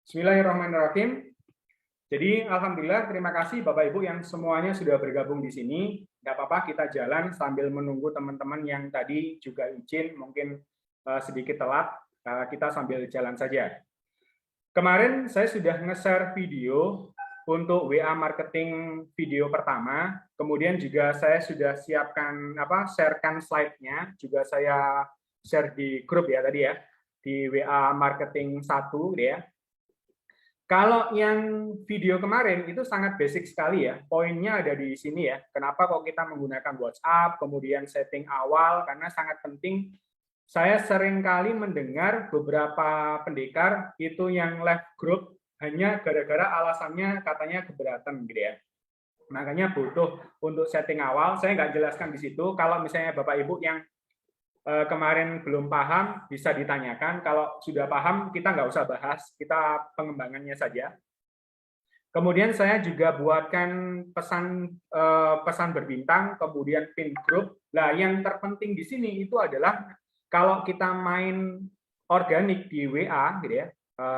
Bismillahirrahmanirrahim. Jadi alhamdulillah, terima kasih Bapak Ibu yang semuanya sudah bergabung di sini. Tidak apa-apa, kita jalan sambil menunggu teman-teman yang tadi juga izin, mungkin sedikit telat, kita sambil jalan saja. Kemarin saya sudah nge-share video untuk WA marketing video pertama, kemudian juga saya sudah siapkan sharekan slide-nya, juga saya share di grup ya tadi ya, di WA marketing 1 ya. Kalau yang video kemarin itu sangat basic sekali ya, poinnya ada di sini ya. Kenapa kok kita menggunakan WhatsApp, kemudian setting awal, karena sangat penting. Saya sering kali mendengar beberapa pendekar itu yang left group hanya gara-gara alasannya katanya keberatan gitu ya. Makanya butuh untuk setting awal. Saya nggak jelaskan di situ. Kalau misalnya Bapak Ibu yang kemarin belum paham, bisa ditanyakan. Kalau sudah paham, kita nggak usah bahas, kita pengembangannya saja. Kemudian saya juga buatkan pesan berbintang, kemudian pin group. Nah, yang terpenting di sini itu adalah kalau kita main organik di WA, gitu ya,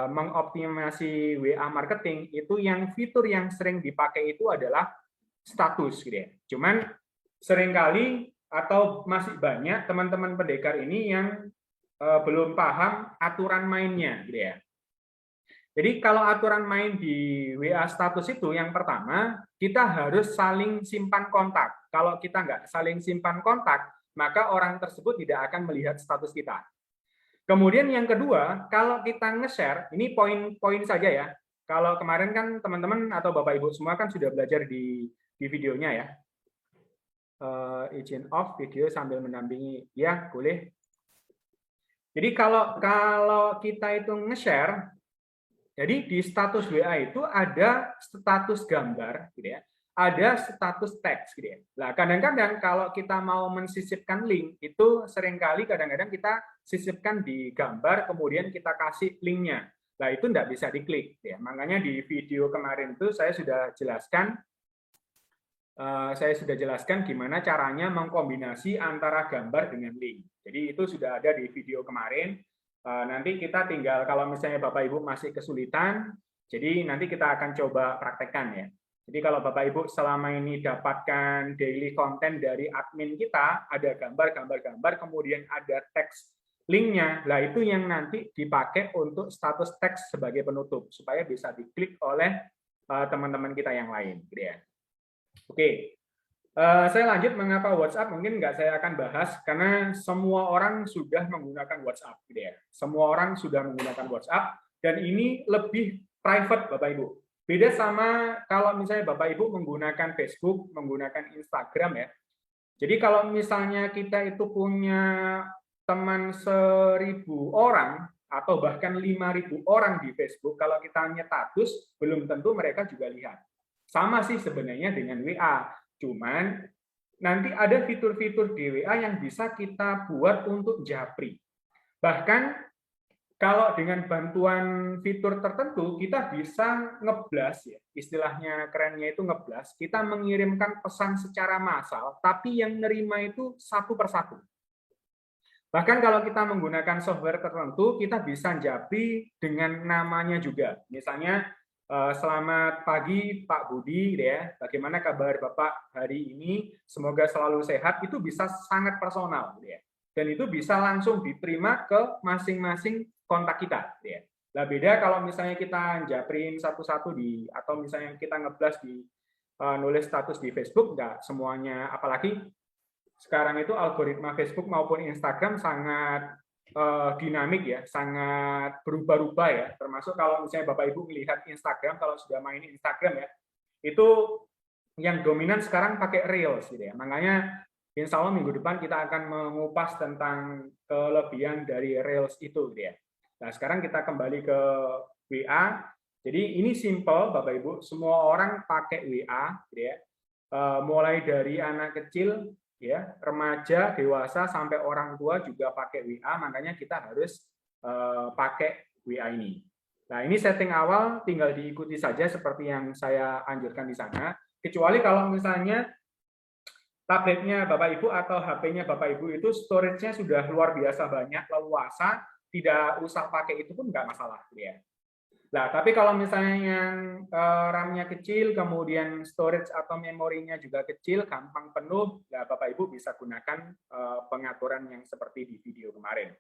mengoptimasi WA marketing, itu yang fitur yang sering dipakai itu adalah status, gitu ya. Cuman seringkali atau masih banyak teman-teman pendekar ini yang belum paham aturan mainnya, gitu ya. Jadi kalau aturan main di WA status itu yang pertama, kita harus saling simpan kontak. Kalau kita nggak saling simpan kontak, maka orang tersebut tidak akan melihat status kita. Kemudian yang kedua, kalau kita nge-share, ini poin-poin saja ya. Kalau kemarin kan teman-teman atau Bapak Ibu semua kan sudah belajar di videonya ya. Izin off video sambil mendampingi, ya boleh. Jadi kalau kita itu nge-share, jadi di status WA itu ada status gambar, gitu ya, ada status teks, gitu ya. Nah kadang-kadang kalau kita mau mensisipkan link itu seringkali kadang-kadang kita sisipkan di gambar, kemudian kita kasih linknya. Nah itu tidak bisa diklik, ya. Makanya di video kemarin itu saya sudah jelaskan gimana caranya mengkombinasi antara gambar dengan link. Jadi itu sudah ada di video kemarin. Nanti kita tinggal, kalau misalnya Bapak Ibu masih kesulitan, jadi nanti kita akan coba praktekkan ya. Jadi kalau Bapak Ibu selama ini dapatkan daily content dari admin kita, ada gambar, kemudian ada teks linknya, lah itu yang nanti dipakai untuk status teks sebagai penutup, supaya bisa diklik oleh teman-teman kita yang lain. Gitu ya. Oke, saya lanjut mengapa WhatsApp mungkin nggak saya akan bahas karena semua orang sudah menggunakan WhatsApp, gitu ya. Semua orang sudah menggunakan WhatsApp dan ini lebih private, Bapak Ibu. Beda sama kalau misalnya Bapak Ibu menggunakan Facebook, menggunakan Instagram ya. Jadi kalau misalnya kita itu punya teman 1.000 orang atau bahkan 5.000 orang di Facebook, kalau kita status belum tentu mereka juga lihat. Sama sih sebenarnya dengan WA. Cuman nanti ada fitur-fitur di WA yang bisa kita buat untuk japri. Bahkan kalau dengan bantuan fitur tertentu kita bisa ngeblas ya, istilahnya kerennya itu ngeblas, kita mengirimkan pesan secara massal, tapi yang nerima itu satu persatu. Bahkan kalau kita menggunakan software tertentu, kita bisa japri dengan namanya juga. Misalnya selamat pagi Pak Budi, ya. Bagaimana kabar Bapak hari ini? Semoga selalu sehat. Itu bisa sangat personal, ya. Dan itu bisa langsung diterima ke masing-masing kontak kita, ya. Nah beda kalau misalnya kita japrin satu-satu atau misalnya kita ngeblas di nulis status di Facebook, enggak semuanya. Apalagi sekarang itu algoritma Facebook maupun Instagram sangat dinamik ya, sangat berubah-ubah ya. Termasuk kalau misalnya Bapak Ibu melihat Instagram, kalau sudah main Instagram ya, itu yang dominan sekarang pakai Reels gitu ya. Makanya insya Allah minggu depan kita akan mengupas tentang kelebihan dari Reels itu gitu ya. Nah sekarang kita kembali ke WA. Jadi ini simple Bapak Ibu, semua orang pakai WA gitu ya. Mulai dari anak kecil ya, remaja, dewasa sampai orang tua juga pakai WA, makanya kita harus pakai WA ini. Nah, ini setting awal tinggal diikuti saja seperti yang saya anjurkan di sana. Kecuali kalau misalnya tabletnya Bapak Ibu atau HP-nya Bapak Ibu itu storage-nya sudah luar biasa banyak, leluasa, tidak usah pakai itu pun nggak masalah ya. Nah, tapi kalau misalnya yang RAM-nya kecil, kemudian storage atau memorinya juga kecil, gampang penuh, ya Bapak Ibu bisa gunakan pengaturan yang seperti di video kemarin.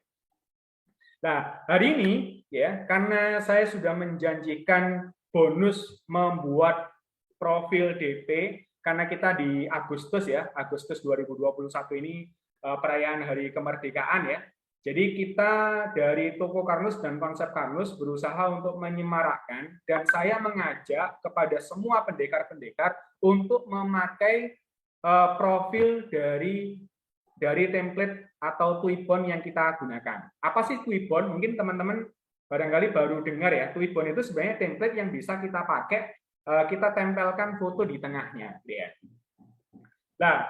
Nah, hari ini ya, karena saya sudah menjanjikan bonus membuat profil DP, karena kita di Agustus ya, Agustus 2021 ini perayaan Hari Kemerdekaan ya. Jadi kita dari Toko Karnus dan Konsep Karnus berusaha untuk menyemarakkan, dan saya mengajak kepada semua pendekar-pendekar untuk memakai profil dari template atau Twibbon yang kita gunakan. Apa sih Twibbon? Mungkin teman-teman barangkali baru dengar ya. Twibbon itu sebenarnya template yang bisa kita pakai, kita tempelkan foto di tengahnya. Nah,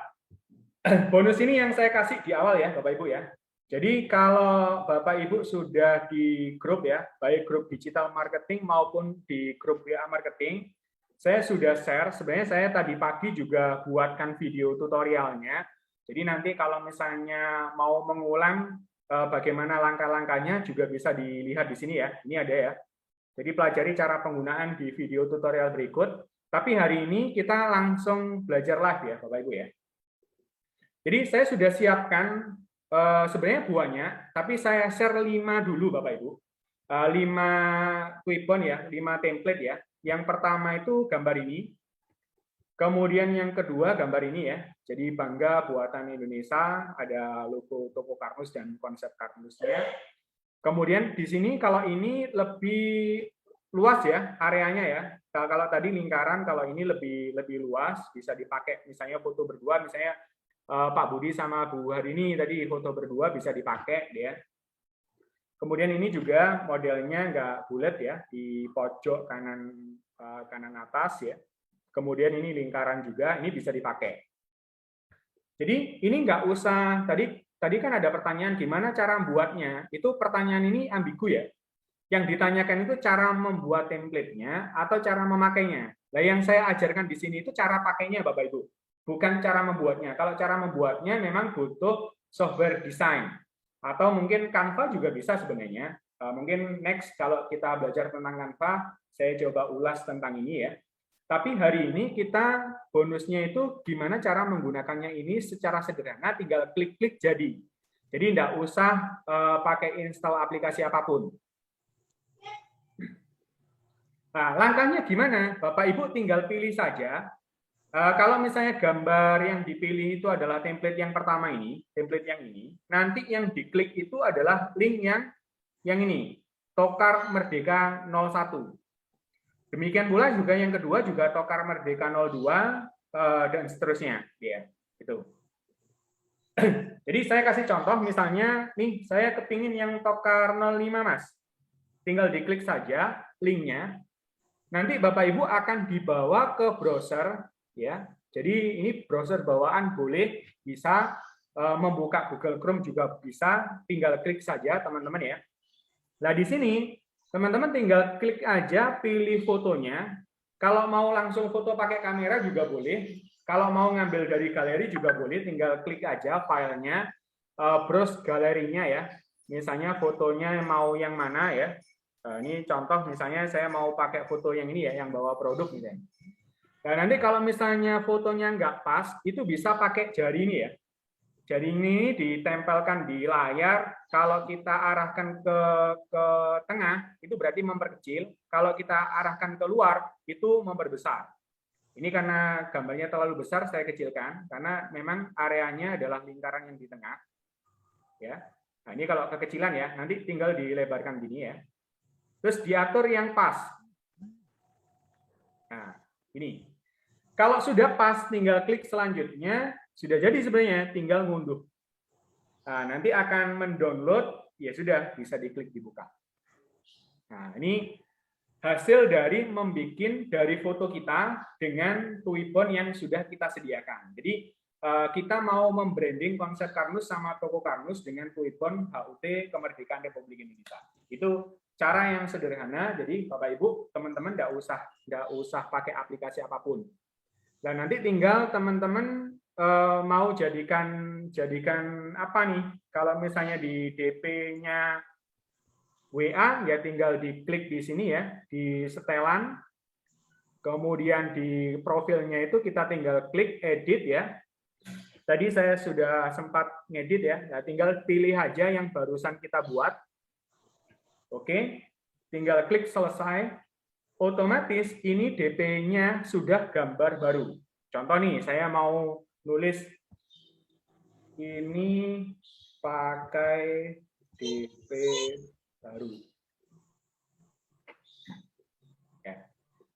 bonus ini yang saya kasih di awal ya, Bapak Ibu ya. Jadi kalau Bapak Ibu sudah di grup ya, baik grup digital marketing maupun di grup WA marketing, saya sudah share, sebenarnya saya tadi pagi juga buatkan video tutorialnya. Jadi nanti kalau misalnya mau mengulang bagaimana langkah-langkahnya juga bisa dilihat di sini ya. Ini ada ya. Jadi pelajari cara penggunaan di video tutorial berikut. Tapi hari ini kita langsung belajar live ya Bapak Ibu ya. Jadi saya sudah siapkan sebenarnya buahnya, tapi saya share 5 dulu Bapak Ibu. 5 Twibbon ya, 5 template ya. Yang pertama itu gambar ini. Kemudian yang kedua gambar ini ya. Jadi bangga buatan Indonesia, ada logo Toko Karnus dan konsep Karnusnya. Kemudian di sini kalau ini lebih luas ya areanya ya. Kalau tadi lingkaran, kalau ini lebih luas, bisa dipakai misalnya foto berdua, misalnya Pak Budi sama Bu Harini tadi foto berdua bisa dipakai ya. Kemudian ini juga modelnya nggak bulat ya, di pojok kanan atas ya. Kemudian ini lingkaran juga, ini bisa dipakai. Jadi ini nggak usah, tadi kan ada pertanyaan gimana cara membuatnya, itu pertanyaan ini ambigu ya. Yang ditanyakan itu cara membuat template-nya atau cara memakainya. Nah yang saya ajarkan di sini itu cara pakainya Bapak Ibu, bukan cara membuatnya. Kalau cara membuatnya memang butuh software design, atau mungkin Canva juga bisa sebenarnya. Mungkin next kalau kita belajar tentang Canva, saya coba ulas tentang ini ya. Tapi hari ini kita bonusnya itu gimana cara menggunakannya ini secara sederhana, tinggal klik-klik jadi. Jadi tidak usah pakai install aplikasi apapun. Nah, langkahnya gimana? Bapak Ibu tinggal pilih saja. Kalau misalnya gambar yang dipilih itu adalah template yang pertama ini, template yang ini, nanti yang diklik itu adalah link yang ini, Tokar Merdeka 01. Demikian pula juga yang kedua juga Tokar Merdeka 02 dan seterusnya, ya, itu. Jadi saya kasih contoh, misalnya nih saya kepingin yang Tokar 05 Mas, tinggal diklik saja linknya, nanti Bapak Ibu akan dibawa ke browser, ya. Jadi ini browser bawaan boleh, bisa membuka Google Chrome juga bisa, tinggal klik saja teman-teman ya. Nah di sini teman-teman tinggal klik aja, pilih fotonya. Kalau mau langsung foto pakai kamera juga boleh. Kalau mau ngambil dari galeri juga boleh, tinggal klik aja filenya, browse galerinya ya. Misalnya fotonya mau yang mana ya. Ini contoh misalnya saya mau pakai foto yang ini ya, yang bawa produk misalnya. Nah nanti kalau misalnya fotonya nggak pas, itu bisa pakai jari ini ya. Jari ini ditempelkan di layar, kalau kita arahkan ke tengah, itu berarti memperkecil. Kalau kita arahkan ke luar, itu memperbesar. Ini karena gambarnya terlalu besar, saya kecilkan, karena memang areanya adalah lingkaran yang di tengah. Ya. Nah ini kalau kekecilan ya, nanti tinggal dilebarkan gini ya. Terus diatur yang pas. Nah, ini. Kalau sudah pas, tinggal klik selanjutnya. Sudah jadi sebenarnya, tinggal ngunduh. Nah, nanti akan mendownload, ya sudah, bisa diklik dibuka. Nah, ini hasil dari membuat dari foto kita dengan Twibbon yang sudah kita sediakan. Jadi, kita mau membranding konsep Karnus sama Toko Karnus dengan Twibbon HUT Kemerdekaan Republik Indonesia. Itu cara yang sederhana, jadi Bapak Ibu, teman-teman nggak usah pakai aplikasi apapun. Dan nanti tinggal teman-teman mau jadikan apa nih? Kalau misalnya di DP-nya WA ya tinggal diklik di sini ya, di setelan. Kemudian di profilnya itu kita tinggal klik edit ya. Tadi saya sudah sempat ngedit ya. Nah, tinggal pilih aja yang barusan kita buat. Oke. Tinggal klik selesai. Otomatis ini DP-nya sudah gambar baru. Contoh nih, saya mau nulis ini pakai DP baru.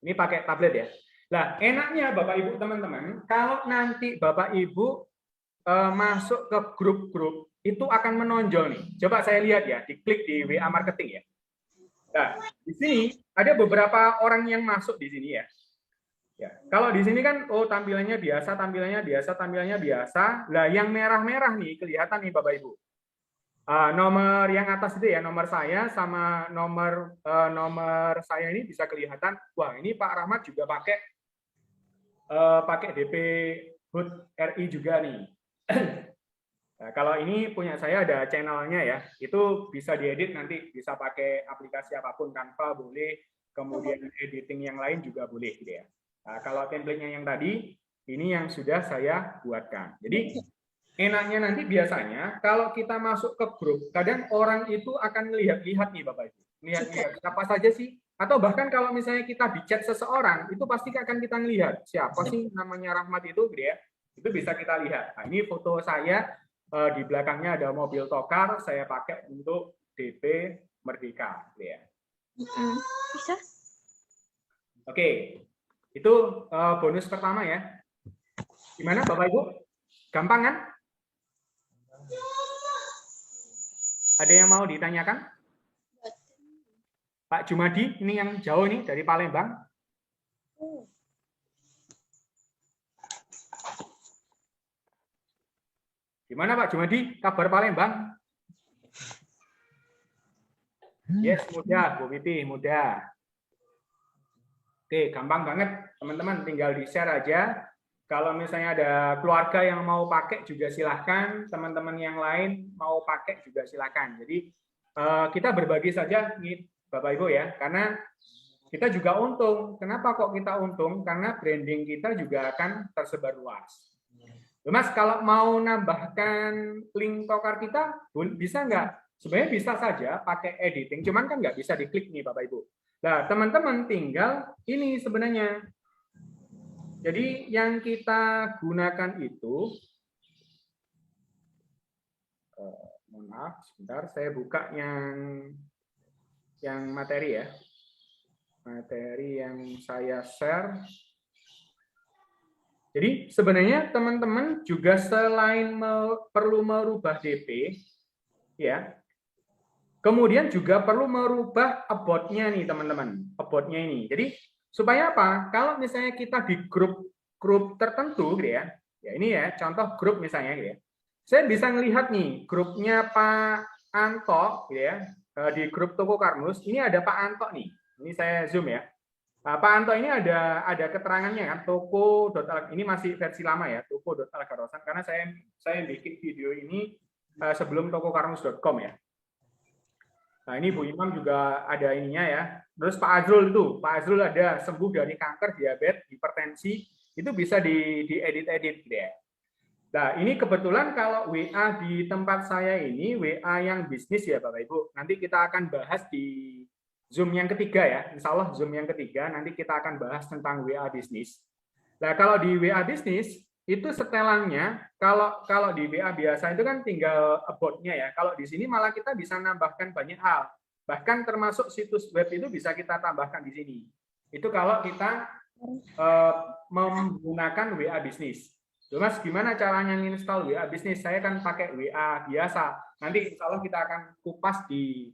Ini pakai tablet ya. Nah, enaknya Bapak Ibu teman-teman, kalau nanti Bapak Ibu masuk ke grup-grup, itu akan menonjol nih. Coba saya lihat ya, diklik di WA Marketing ya. Nah, di sini ada beberapa orang yang masuk di sini ya. Ya, kalau di sini kan, oh tampilannya biasa, tampilannya biasa, tampilannya biasa. Lah, yang merah-merah nih kelihatan nih Bapak Ibu. Nomor yang atas itu ya, nomor saya sama nomor saya ini bisa kelihatan. Wah, ini Pak Rahmat juga pakai DP HUT RI juga nih. Nah, kalau ini punya saya ada channelnya ya, itu bisa diedit nanti, bisa pakai aplikasi apapun, Canva boleh, kemudian editing yang lain juga boleh gitu ya. Nah, kalau template-nya yang tadi, ini yang sudah saya buatkan. Jadi enaknya nanti biasanya kalau kita masuk ke grup, kadang orang itu akan lihat-lihat nih Bapak Ibu. Lihat-lihat siapa saja sih, atau bahkan kalau misalnya kita di chat seseorang, itu pasti akan kita lihat siapa sih namanya Rahmat itu gitu ya. Itu bisa kita lihat. Nah, ini foto saya, di belakangnya ada mobil Tokar, saya pakai untuk DP Merdeka gitu ya. Bisa? Oke. Itu bonus pertama ya. Gimana Bapak Ibu? Gampang kan? Ada yang mau ditanyakan? Pak Jumadi, ini yang jauh nih dari Palembang. Gimana Pak Jumadi? Kabar Palembang? Yes, mudah, Bu Piti, mudah. Oke, gampang banget teman-teman, tinggal di-share aja. Kalau misalnya ada keluarga yang mau pakai juga silahkan, teman-teman yang lain mau pakai juga silahkan. Jadi kita berbagi saja nih Bapak Ibu ya, karena kita juga untung. Kenapa kok kita untung? Karena branding kita juga akan tersebar luas. Mas, kalau mau nambahkan link Tokar kita, bisa nggak? Sebenarnya bisa saja pakai editing, cuman kan nggak bisa diklik nih Bapak Ibu. Nah, teman-teman tinggal ini sebenarnya. Jadi yang kita gunakan itu, mohon maaf, sebentar, saya buka yang materi ya. Materi yang saya share. Jadi sebenarnya teman-teman juga selain perlu merubah DP, ya, kemudian juga perlu merubah about-nya nih teman-teman, about-nya ini. Jadi supaya apa? Kalau misalnya kita di grup tertentu, gitu ya, ya ini ya contoh grup misalnya, gitu ya, saya bisa melihat nih grupnya Pak Anto, gitu ya, di grup Toko Karmus. Ini ada Pak Anto nih. Ini saya zoom ya. Nah, Pak Anto ini ada keterangannya kan, toko. Ini masih versi lama ya, toko.algarosan, karena saya bikin video ini sebelum tokokarmus.com ya. Nah, ini Bu Imam juga ada ininya ya. Terus Pak Azrul Azrul ada sembuh dari kanker, diabetes, hipertensi, itu bisa diedit-edit gitu ya. Nah, ini kebetulan kalau WA di tempat saya ini WA yang bisnis ya Bapak Ibu. Nanti kita akan bahas di Zoom yang ketiga ya. Insya Allah Zoom yang ketiga nanti kita akan bahas tentang WA bisnis. Nah, kalau di WA bisnis itu setelannya, kalau di WA biasa itu kan tinggal about-nya ya. Kalau di sini malah kita bisa nambahkan banyak hal. Bahkan termasuk situs web itu bisa kita tambahkan di sini. Itu kalau kita menggunakan WA bisnis. Mas, gimana caranya install WA bisnis? Saya kan pakai WA biasa. Nanti insya Allah kita akan kupas di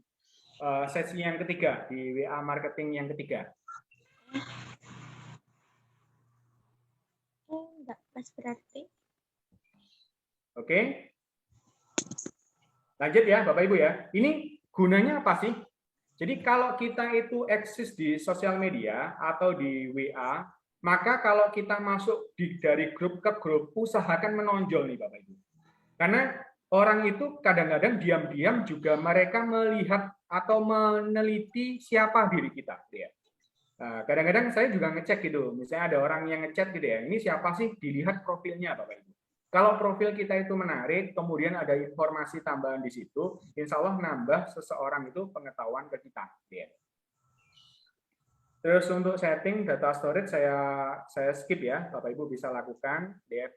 sesi yang ketiga, di WA marketing yang ketiga. Enggak pas berarti. Oke. Lanjut ya Bapak Ibu ya. Ini gunanya apa sih? Jadi kalau kita itu eksis di sosial media atau di WA, maka kalau kita masuk dari grup ke grup, usahakan menonjol nih Bapak Ibu. Karena orang itu kadang-kadang diam-diam juga mereka melihat atau meneliti siapa diri kita. Gitu ya. Nah, kadang-kadang saya juga ngecek gitu, misalnya ada orang yang ngechat gitu ya, ini siapa sih, dilihat profilnya Bapak Ibu. Kalau profil kita itu menarik, kemudian ada informasi tambahan di situ, insya Allah nambah seseorang itu pengetahuan ke kita. Gitu ya. Terus untuk setting data storage saya skip ya, Bapak Ibu bisa lakukan. Dia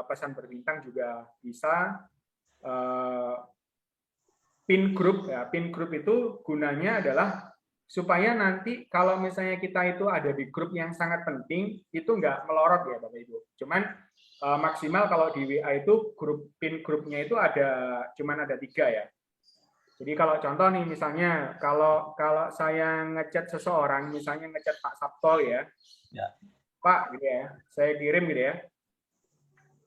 pesan berbintang juga bisa. Pin group ya, pin group itu gunanya adalah supaya nanti kalau misalnya kita itu ada di grup yang sangat penting itu nggak melorot ya Bapak Ibu. Cuman maksimal kalau di WA itu grup pin grupnya itu cuman ada 3 ya. Jadi kalau contoh nih misalnya kalau saya ngechat seseorang, misalnya ngechat Pak Sabtol ya, Pak gitu ya, saya kirim gitu ya.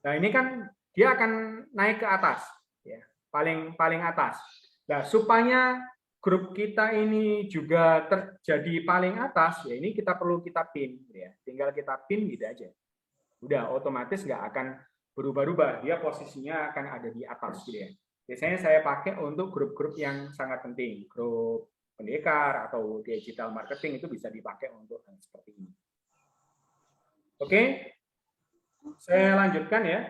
Nah ini kan dia akan naik ke atas, ya paling atas. Nah supaya grup kita ini juga terjadi paling atas, ya ini kita perlu kita pin, gitu ya. Tinggal kita pin gitu aja. Udah otomatis nggak akan berubah-ubah, dia posisinya akan ada di atas gitu ya. Biasanya saya pakai untuk grup-grup yang sangat penting, grup pendekar atau digital marketing itu bisa dipakai untuk hal seperti ini. Oke, saya lanjutkan ya.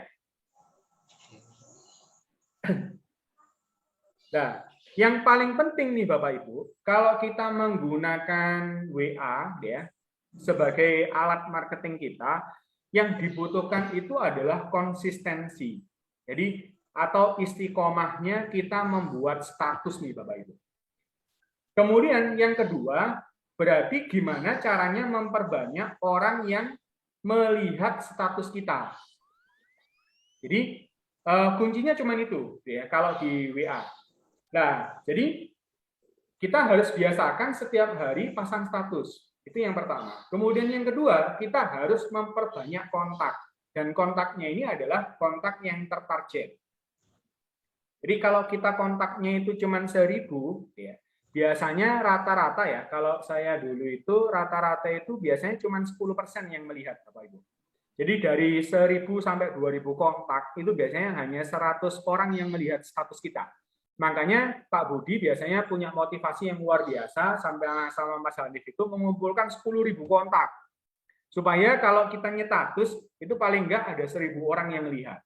Nah, yang paling penting nih Bapak Ibu, kalau kita menggunakan WA ya sebagai alat marketing kita, yang dibutuhkan itu adalah konsistensi. Jadi atau istiqomahnya kita membuat status nih Bapak Ibu. Kemudian yang kedua, berarti gimana caranya memperbanyak orang yang melihat status kita. Jadi kuncinya cuma itu ya kalau di WA. Nah, jadi kita harus biasakan setiap hari pasang status. Itu yang pertama. Kemudian yang kedua, kita harus memperbanyak kontak. Dan kontaknya ini adalah kontak yang tertarget. Jadi kalau kita kontaknya itu cuma 1.000, ya, biasanya rata-rata ya, kalau saya dulu itu rata-rata itu biasanya cuma 10% yang melihat, Bapak Ibu. Jadi dari 1.000 sampai 2.000 kontak, itu biasanya hanya 100 orang yang melihat status kita. Makanya Pak Budi biasanya punya motivasi yang luar biasa sampai sama Mas Hanif itu mengumpulkan 10.000 kontak. Supaya kalau kita nyetatus, itu paling enggak ada 1.000 orang yang melihat.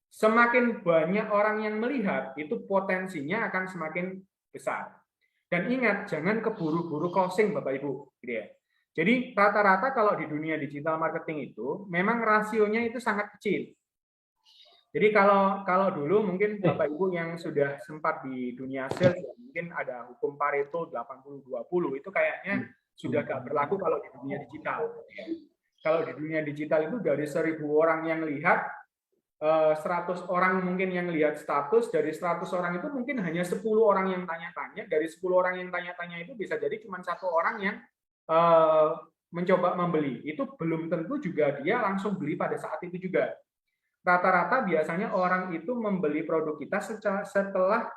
Semakin banyak orang yang melihat, itu potensinya akan semakin besar. Dan ingat, jangan keburu-buru closing, Bapak Ibu. Jadi rata-rata kalau di dunia digital marketing itu, memang rasionya itu sangat kecil. Jadi kalau dulu mungkin Bapak Ibu yang sudah sempat di dunia sales, mungkin ada hukum Pareto 80-20, itu kayaknya sudah nggak berlaku kalau di dunia digital. Kalau di dunia digital itu dari 1.000 orang yang lihat, 100 orang mungkin yang lihat status, dari 100 orang itu mungkin hanya 10 orang yang tanya-tanya, dari 10 orang yang tanya-tanya itu bisa jadi cuma 1 orang yang mencoba membeli. Itu belum tentu juga dia langsung beli pada saat itu juga. Rata-rata biasanya orang itu membeli produk kita setelah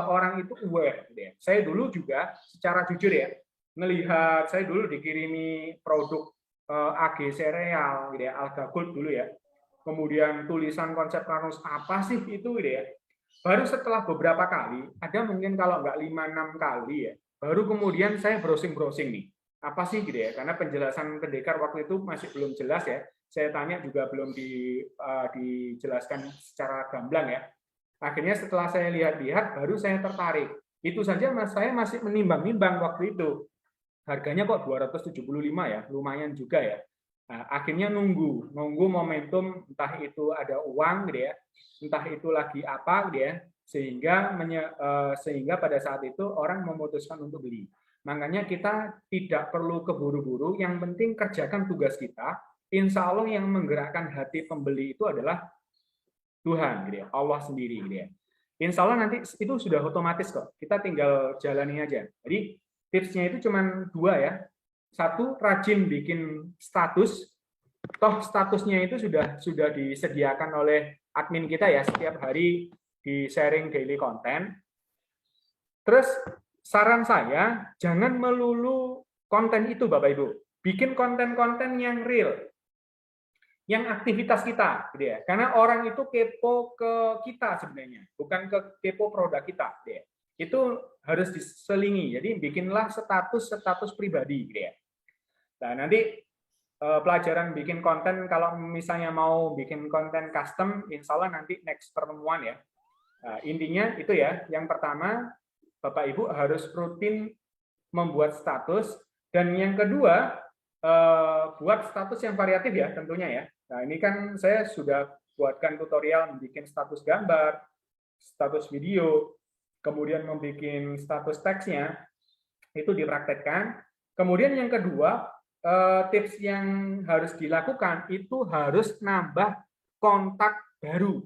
orang itu aware. Saya dulu juga secara jujur ya, melihat saya dulu dikirimi produk AG Sereal, Alga Gold dulu ya. Kemudian tulisan konsep Ranus apa sih itu ya. Baru setelah beberapa kali, ada mungkin kalau nggak 5-6 kali ya, baru kemudian saya browsing-browsing nih. Apa sih gitu ya, karena penjelasan pendekar waktu itu masih belum jelas ya. Saya tanya juga belum dijelaskan secara gamblang ya. Akhirnya setelah saya lihat-lihat, baru saya tertarik. Itu saja saya masih menimbang-nimbang waktu itu. Harganya kok 275 ya, lumayan juga ya. Nah, akhirnya nunggu momentum, entah itu ada uang gitu ya, entah itu lagi apa gitu ya, sehingga pada saat itu orang memutuskan untuk beli. Makanya kita tidak perlu keburu-buru, yang penting kerjakan tugas kita. Insya Allah yang menggerakkan hati pembeli itu adalah Tuhan, gitu ya, Allah sendiri, gitu ya. Insya Allah nanti itu sudah otomatis kok. Kita tinggal jalani aja. Jadi tipsnya itu cuma 2 ya. 1, rajin bikin status. Toh statusnya itu sudah disediakan oleh admin kita ya, setiap hari di sharing daily content. Terus saran saya, jangan melulu konten itu Bapak Ibu. Bikin konten-konten yang real. yang aktivitas kita, gitu ya. Karena orang itu kepo ke kita sebenarnya, bukan kepo produk kita, gitu ya. Itu harus diselingi. Jadi bikinlah status pribadi, gitu ya. Nah, nanti pelajaran bikin konten, kalau misalnya mau bikin konten custom, insya Allah nanti next pertemuan ya. Nah, intinya itu ya. Yang pertama, Bapak Ibu harus rutin membuat status, dan yang kedua buat status yang variatif ya tentunya ya. Nah, ini kan saya sudah buatkan tutorial membuat status gambar, status video, kemudian membuat status teksnya, itu dipraktekkan. Kemudian yang kedua, tips yang harus dilakukan itu harus nambah kontak baru.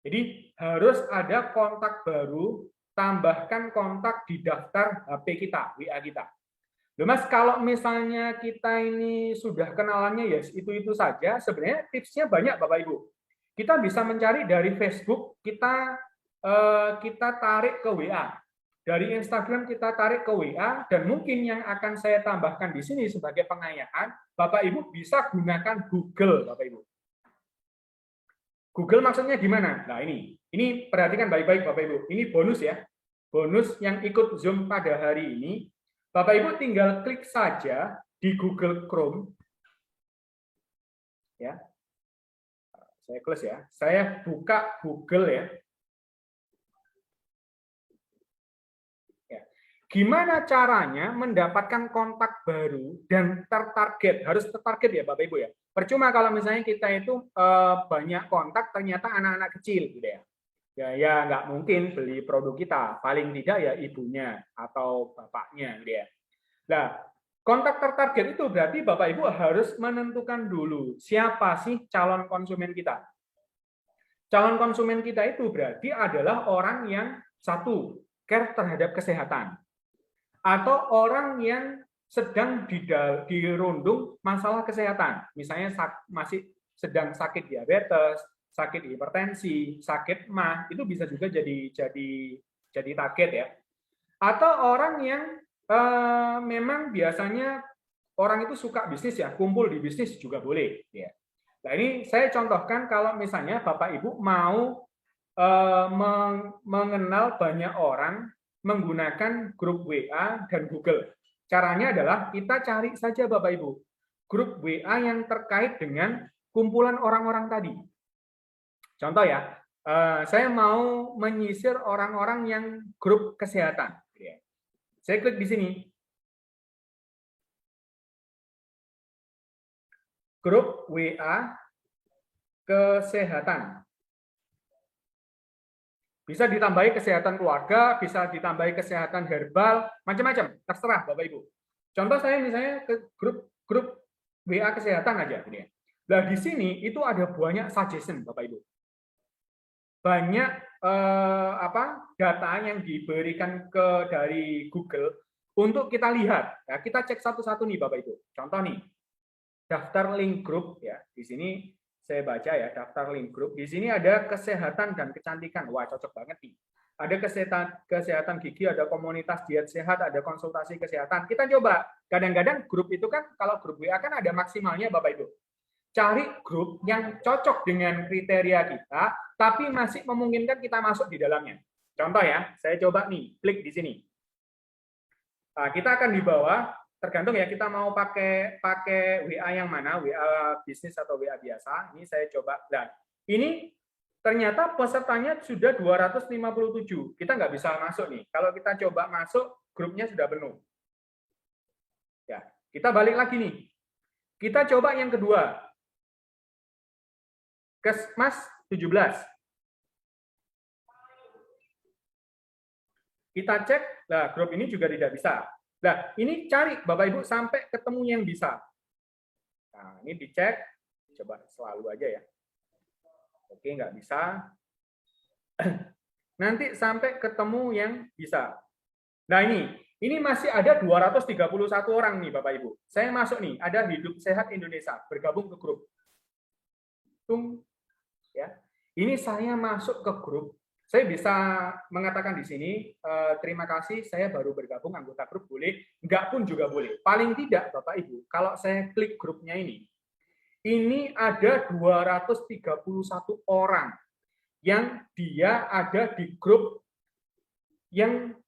Jadi harus ada kontak baru, tambahkan kontak di daftar HP kita, WA kita. Loh Mas, kalau misalnya kita ini sudah kenalannya ya itu saja, sebenarnya tipsnya banyak Bapak Ibu. Kita bisa mencari dari Facebook, kita tarik ke WA. Dari Instagram kita tarik ke WA, dan mungkin yang akan saya tambahkan di sini sebagai pengayaan, Bapak Ibu bisa gunakan Google, Bapak Ibu. Google maksudnya gimana? Nah ini perhatikan baik-baik Bapak Ibu. Ini bonus ya. Bonus yang ikut Zoom pada hari ini. Bapak Ibu tinggal klik saja di Google Chrome. Ya. Saya close ya. Saya buka Google ya. Gimana caranya mendapatkan kontak baru dan tertarget? Harus tertarget ya Bapak Ibu ya. Percuma kalau misalnya kita itu banyak kontak ternyata anak-anak kecil gitu ya. Ya nggak mungkin beli produk kita, paling tidak ya ibunya atau bapaknya gitu ya. Nah, kontak tertarget itu berarti Bapak Ibu harus menentukan dulu siapa sih calon konsumen kita. Calon konsumen kita itu berarti adalah orang yang satu, care terhadap kesehatan, atau orang yang sedang dirundung masalah kesehatan, misalnya masih sedang sakit diabetes, sakit hipertensi, sakit MAH, itu bisa juga jadi target ya. Atau orang yang memang biasanya orang itu suka bisnis ya, kumpul di bisnis juga boleh ya. Nah, ini saya contohkan kalau misalnya Bapak Ibu mau mengenal banyak orang menggunakan grup WA dan Google. Caranya adalah kita cari saja Bapak Ibu grup WA yang terkait dengan kumpulan orang-orang tadi. Contoh ya, saya mau menyisir orang-orang yang grup kesehatan. Saya klik di sini. Grup WA kesehatan. Bisa ditambahi kesehatan keluarga, bisa ditambahi kesehatan herbal, macam-macam, terserah Bapak Ibu. Contoh saya misalnya ke grup WA kesehatan aja. Nah, di sini itu ada banyak suggestion Bapak Ibu. Banyak data yang diberikan dari Google untuk kita lihat. Ya, kita cek satu-satu nih Bapak Ibu. Contoh nih, daftar link grup ya. Di sini saya baca ya, daftar link grup. Di sini ada kesehatan dan kecantikan. Wah, cocok banget nih. Ada kesehatan gigi, ada komunitas diet sehat, ada konsultasi kesehatan. Kita coba. Kadang-kadang grup itu kan, kalau grup WA kan ada maksimalnya Bapak Ibu. Cari grup yang cocok dengan kriteria kita, tapi masih memungkinkan kita masuk di dalamnya. Contoh ya, saya coba nih, klik di sini. Nah, kita akan di bawah, tergantung ya kita mau pakai WA yang mana, WA bisnis atau WA biasa. Ini saya coba. Nah, ini ternyata pesertanya sudah 257. Kita nggak bisa masuk nih. Kalau kita coba masuk, grupnya sudah penuh. Ya, kita balik lagi nih. Kita coba yang kedua. Kesmas 17. Kita cek, nah grup ini juga tidak bisa. Nah, ini cari Bapak Ibu sampai ketemu yang bisa. Nah, ini dicek, coba selalu aja ya. Oke, nggak bisa. Nanti sampai ketemu yang bisa. Nah, ini masih ada 231 orang nih Bapak Ibu. Saya masuk nih, ada Hidup Sehat Indonesia, bergabung ke grup. Ya. Ini saya masuk ke grup. Saya bisa mengatakan di sini, terima kasih, saya baru bergabung anggota grup, boleh, enggak pun juga boleh. Paling tidak, Bapak Ibu, kalau saya klik grupnya ini ini ada 231 orang yang dia ada di grup yang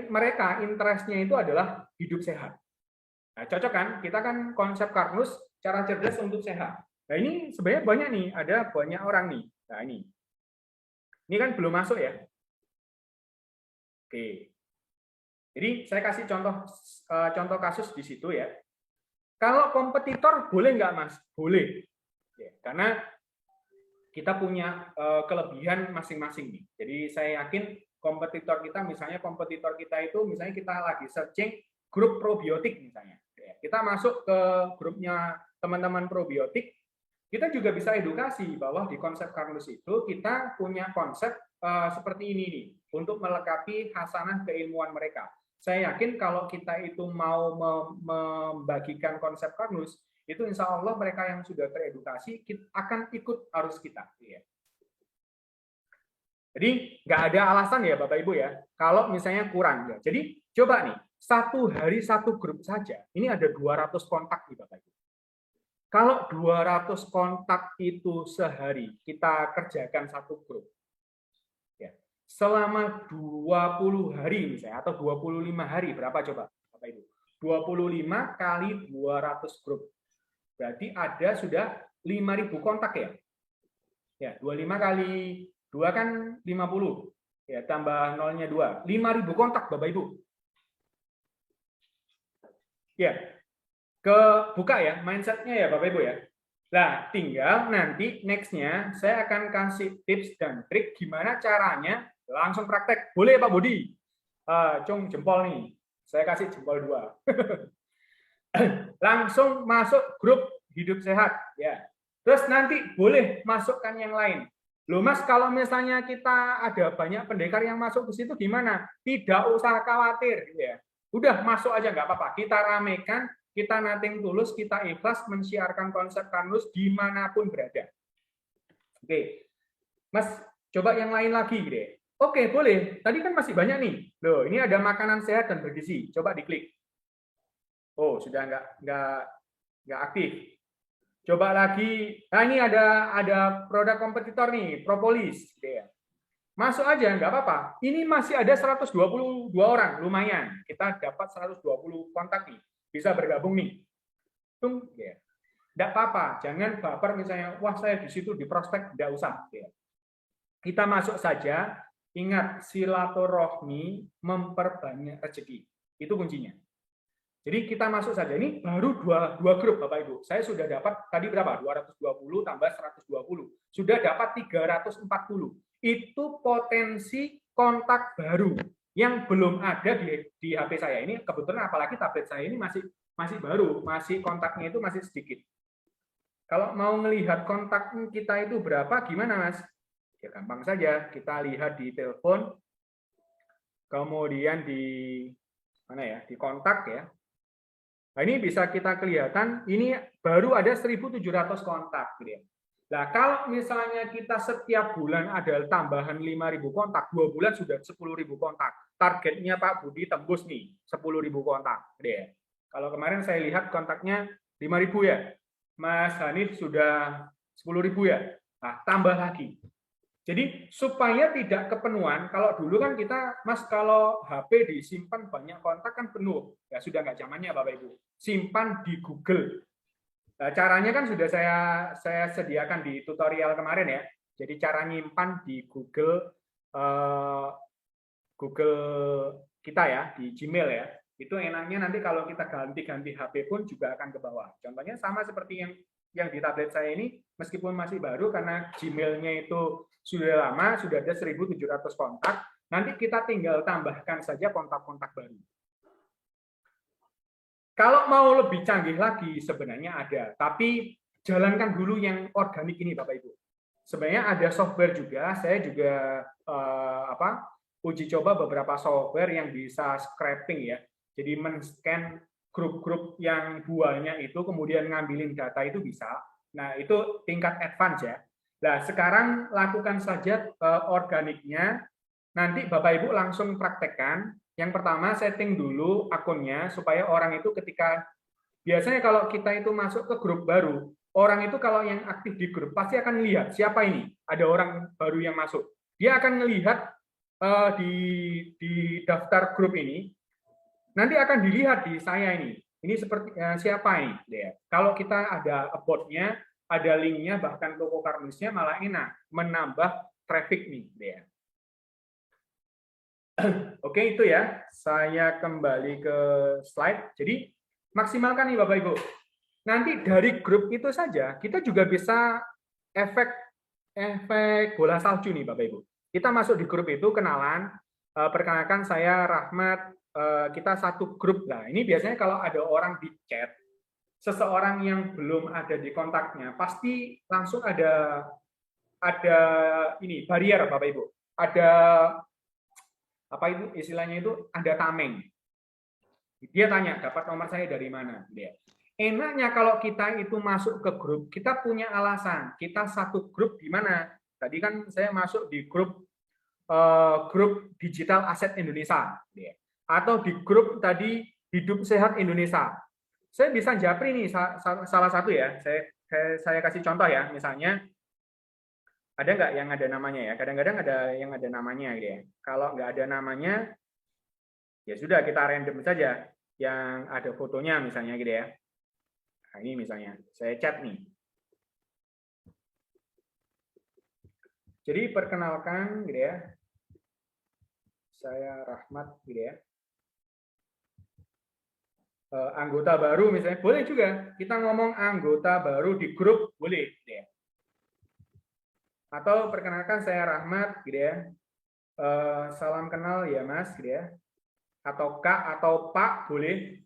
mereka interestnya itu adalah hidup sehat. Nah, cocok kan? Kita kan konsep Karnus cara cerdas untuk sehat. Nah, ini sebenarnya banyak nih, ada banyak orang nih. Nah, ini kan belum masuk ya. Oke. Jadi saya kasih contoh kasus di situ ya. Kalau kompetitor boleh nggak Mas? Boleh. Ya, karena kita punya kelebihan masing-masing nih. Jadi saya yakin kompetitor kita, misalnya misalnya kita lagi searching grup probiotik misalnya. Kita masuk ke grupnya teman-teman probiotik, kita juga bisa edukasi bahwa di konsep Karnus itu kita punya konsep seperti ini nih untuk melengkapi hasanah keilmuan mereka. Saya yakin kalau kita itu mau membagikan konsep Karnus, itu insya Allah mereka yang sudah teredukasi akan ikut arus kita. Jadi nggak ada alasan ya Bapak Ibu ya, kalau misalnya kurang. Ya. Jadi coba nih, satu hari satu grup saja, ini ada 200 kontak nih Bapak Ibu. Kalau 200 kontak itu sehari kita kerjakan satu grup, ya, selama 20 hari misalnya, atau 25 hari, berapa coba Bapak Ibu? 25 kali 200 grup. Berarti ada sudah 5.000 kontak ya. Ya, 25 kali 2 kan 50. Ya, tambah nolnya 2. 5.000 kontak Bapak Ibu. Ya. Buka ya mindsetnya ya Bapak Ibu ya. Nah, tinggal nanti next-nya saya akan kasih tips dan trik gimana caranya langsung praktek. Boleh Pak Budi? Cung jempol nih. Saya kasih jempol 2. Langsung masuk grup hidup sehat ya. Terus nanti boleh masukkan yang lain. Loh Mas, kalau misalnya kita ada banyak pendekar yang masuk ke situ gimana? Tidak usah khawatir ya. Udah masuk aja nggak apa-apa. Kita ramekan, kita nating tulus, kita ikhlas mensiarkan konsep Karnus dimanapun berada. Oke, Mas, coba yang lain lagi deh. Oke, boleh. Tadi kan masih banyak nih. Loh, ini ada makanan sehat dan bergizi. Coba diklik. Oh, sudah nggak aktif. Coba lagi, nah ini ada produk kompetitor nih, propolis. Masuk aja, nggak apa-apa. Ini masih ada 122 orang, lumayan. Kita dapat 120 kontak nih, bisa bergabung nih. Nggak apa-apa, jangan baper misalnya, wah saya di situ di prospek, nggak usah. Kita masuk saja, ingat silaturahmi memperbanyak rezeki. Itu kuncinya. Jadi kita masuk saja. Ini baru dua grup Bapak Ibu. Saya sudah dapat tadi berapa? 220 tambah 120. Sudah dapat 340. Itu potensi kontak baru yang belum ada di HP saya. Ini kebetulan apalagi tablet saya ini masih baru, masih kontaknya itu masih sedikit. Kalau mau melihat kontak kita itu berapa, gimana Mas? Ya gampang saja. Kita lihat di telepon, kemudian di mana ya? Di kontak ya. Nah, ini bisa kita kelihatan, ini baru ada 1.700 kontak. Gitu ya. Nah, kalau misalnya kita setiap bulan ada tambahan 5.000 kontak, 2 bulan sudah 10.000 kontak. Targetnya Pak Budi tembus nih, 10.000 kontak. Gitu ya. Kalau kemarin saya lihat kontaknya 5.000 ya, Mas Hanif sudah 10.000 ya. Nah, tambah lagi. Jadi supaya tidak kepenuhan, kalau dulu kan kita, Mas, kalau HP disimpan banyak kontak kan penuh. Ya sudah nggak zamannya Bapak Ibu. Simpan di Google. Nah, caranya kan sudah saya sediakan di tutorial kemarin ya. Jadi cara nyimpan di Google kita ya, di Gmail ya. Itu enaknya nanti kalau kita ganti-ganti HP pun juga akan ke bawah. Contohnya sama seperti yang di tablet saya ini, meskipun masih baru karena Gmail-nya itu sudah lama, sudah ada 1.700 kontak, nanti kita tinggal tambahkan saja kontak-kontak baru. Kalau mau lebih canggih lagi, sebenarnya ada, tapi jalankan dulu yang organik ini, Bapak Ibu. Sebenarnya ada software juga, saya juga uji coba beberapa software yang bisa scraping ya, jadi men-scan grup-grup yang buahnya itu, kemudian ngambilin data itu bisa. Nah, itu tingkat advance ya. Nah, sekarang lakukan saja organiknya, nanti Bapak Ibu langsung praktekkan. Yang pertama, setting dulu akunnya, supaya orang itu ketika, biasanya kalau kita itu masuk ke grup baru, orang itu kalau yang aktif di grup pasti akan melihat siapa ini, ada orang baru yang masuk. Dia akan melihat di daftar grup ini, nanti akan dilihat di saya ini seperti siapa ini. Ya. Kalau kita ada about-nya, ada link-nya, bahkan toko karnisnya malah enak, menambah traffic nih. Ya. Oke, itu ya. Saya kembali ke slide. Jadi, maksimalkan nih Bapak Ibu. Nanti dari grup itu saja, kita juga bisa efek bola salju nih Bapak Ibu. Kita masuk di grup itu, kenalan, perkenalkan saya Rahmat, kita satu grup. Nah, ini biasanya kalau ada orang di chat, seseorang yang belum ada di kontaknya, pasti langsung ada ini barrier Bapak Ibu. Ada apa itu istilahnya itu, ada tameng. Dia tanya, dapat nomor saya dari mana? Dia. Enaknya kalau kita itu masuk ke grup, kita punya alasan. Kita satu grup di mana? Tadi kan saya masuk di grup Digital Aset Indonesia, atau di grup tadi Hidup Sehat Indonesia. Saya bisa japri nih salah satu ya. Saya kasih contoh ya. Misalnya ada nggak yang ada namanya ya? Kadang-kadang ada yang ada namanya gitu ya. Kalau nggak ada namanya, ya sudah kita random saja. Yang ada fotonya misalnya gitu ya. Nah, ini misalnya, saya chat nih. Jadi perkenalkan gitu ya. Saya Rahmat gitu ya. Anggota baru misalnya, boleh juga. Kita ngomong anggota baru di grup, boleh gitu ya. Atau perkenalkan saya Rahmat gitu ya. Salam kenal ya Mas gitu ya. Atau Kak atau Pak boleh.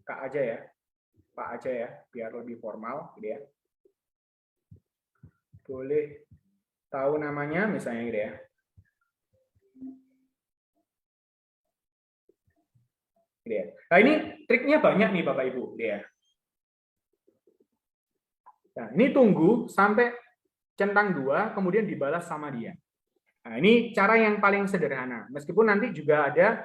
Kak aja ya, Pak aja ya, biar lebih formal, gitu ya. Boleh tahu namanya, misalnya gitu ya. Gitu ya. Nah ini triknya banyak nih Bapak Ibu, gitu ya. Nah ini tunggu sampai centang 2, kemudian dibalas sama dia. Nah ini cara yang paling sederhana. Meskipun nanti juga ada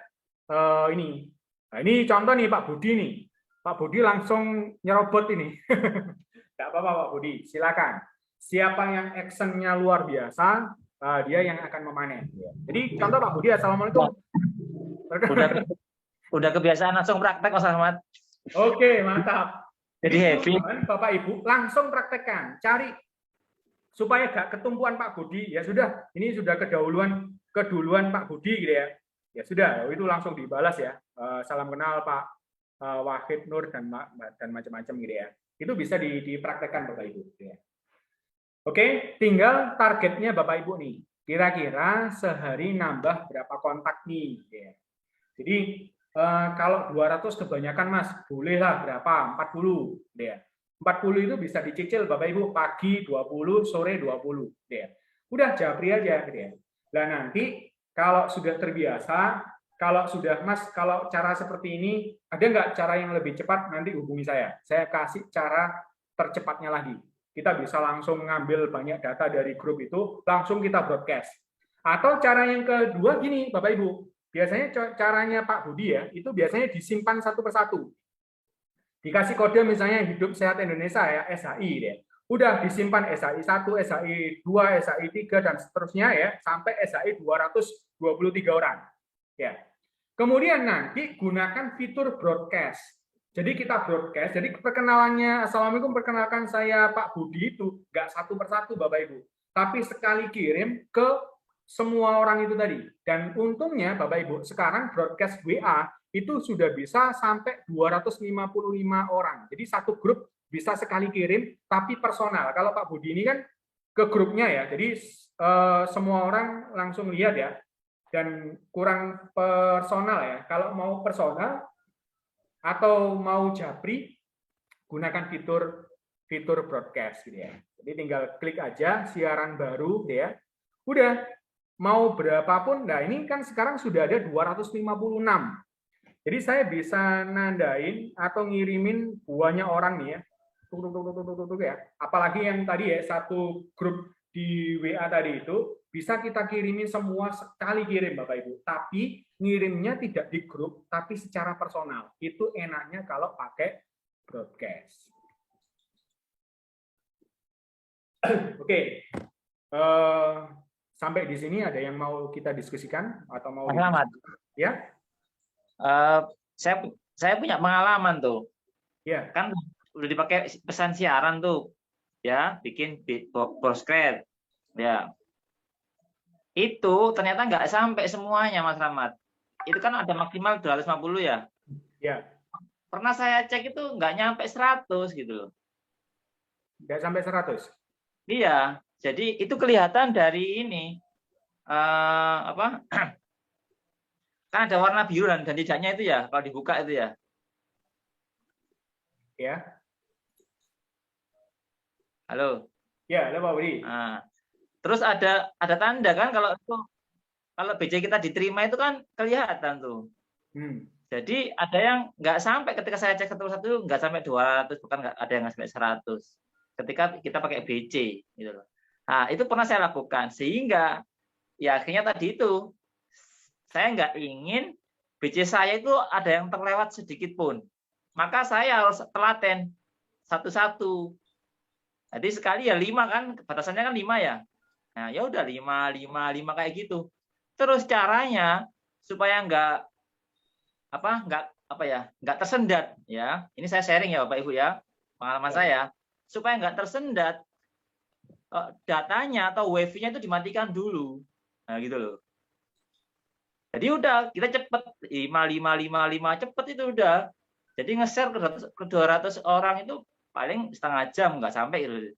ini. Nah ini contoh nih Pak Budi nih. Pak Budi langsung nyerobot ini. Tidak apa-apa Pak Budi, silakan. Siapa yang actionnya luar biasa, dia yang akan memanen. Jadi contoh Pak Budi, Assalamualaikum. Udah kebiasaan langsung praktek Mas Ahmad. Oke, mantap. Jadi happy. Bapak Ibu langsung praktekkan, cari supaya gak ketumpuan Pak Budi. Ya sudah, ini sudah keduluan Pak Budi gitu ya. Ya sudah, itu langsung dibalas ya. Salam kenal Pak Wahid Nur dan macam-macam gitu ya. Itu bisa dipraktekkan Bapak Ibu. Gitu ya. Oke, tinggal targetnya Bapak Ibu nih. Kira-kira sehari nambah berapa kontak nih? Gitu ya. Jadi kalau 200 kebanyakan Mas, bolehlah berapa? 40. Gitu ya. 40 itu bisa dicicil Bapak Ibu, pagi 20, sore 20. Gitu ya. Udah japri aja. Gitu ya. Nah nanti kalau sudah terbiasa, kalau sudah Mas, kalau cara seperti ini, ada nggak cara yang lebih cepat? Nanti hubungi saya. Saya kasih cara tercepatnya lagi. Kita bisa langsung ngambil banyak data dari grup itu, langsung kita broadcast. Atau cara yang kedua gini, Bapak Ibu. Biasanya caranya Pak Budi ya, itu biasanya disimpan satu persatu. Dikasih kode misalnya Hidup Sehat Indonesia ya, SHI ya. Udah disimpan SHI 1, SHI 2, SHI 3 dan seterusnya ya, sampai SHI 223 orang. Ya. Kemudian nanti gunakan fitur broadcast. Jadi kita broadcast, jadi perkenalannya, Assalamualaikum, perkenalkan saya Pak Budi itu, nggak satu persatu Bapak Ibu, tapi sekali kirim ke semua orang itu tadi. Dan untungnya Bapak Ibu, sekarang broadcast WA itu sudah bisa sampai 255 orang. Jadi satu grup bisa sekali kirim, tapi personal. Kalau Pak Budi ini kan ke grupnya ya, jadi semua orang langsung lihat ya, dan kurang personal ya. Kalau mau personal atau mau japri, gunakan fitur broadcast gitu ya. Jadi tinggal klik aja siaran baru gitu ya. Udah mau berapapun. Nah, ini kan sekarang sudah ada 256. Jadi saya bisa nandain atau ngirimin banyak orang nih ya. Ya. Apalagi yang tadi ya satu grup di WA tadi itu bisa kita kirimin semua sekali kirim Bapak Ibu, tapi ngirimnya tidak di grup, tapi secara personal. Itu enaknya kalau pakai broadcast. Oke. Sampai di sini ada yang mau kita diskusikan atau mau Mas Ahmad, ya? saya punya pengalaman tuh. Ya. Kan udah dipakai pesan siaran tuh, ya, bikin broadcast, ya. Itu ternyata nggak sampai semuanya, Mas Rahmat. Itu kan ada maksimal 250 ya. Ya. Pernah saya cek itu nggak nyampe 100 gitu loh. Nggak sampai 100? Iya, jadi itu kelihatan dari ini. Apa? Kan ada warna biru dan tidaknya itu ya, kalau dibuka itu ya. Ya. Halo. Ya, halo Pak Budi. Nah, terus ada tanda kan kalau BC kita diterima itu kan kelihatan tuh. Jadi ada yang nggak sampai ketika saya cek satu-satu nggak sampai 200, bahkan nggak ada yang nggak sampai 100. Ketika kita pakai BC gitu loh. Nah, itu pernah saya lakukan sehingga ya akhirnya tadi itu saya nggak ingin BC saya itu ada yang terlewat sedikit pun. Maka saya harus telaten satu-satu. Jadi sekali ya 5 kan, batasannya kan 5 ya. Nah, ya udah 5 kayak gitu. Terus caranya supaya nggak tersendat ya. Ini saya sharing ya Bapak Ibu ya, pengalaman saya. Supaya nggak tersendat, datanya atau wifi-nya itu dimatikan dulu. Nah, gitu loh. Jadi udah kita cepet 5 cepet itu udah. Jadi nge-share ke 200 orang itu paling setengah jam nggak sampai gitu.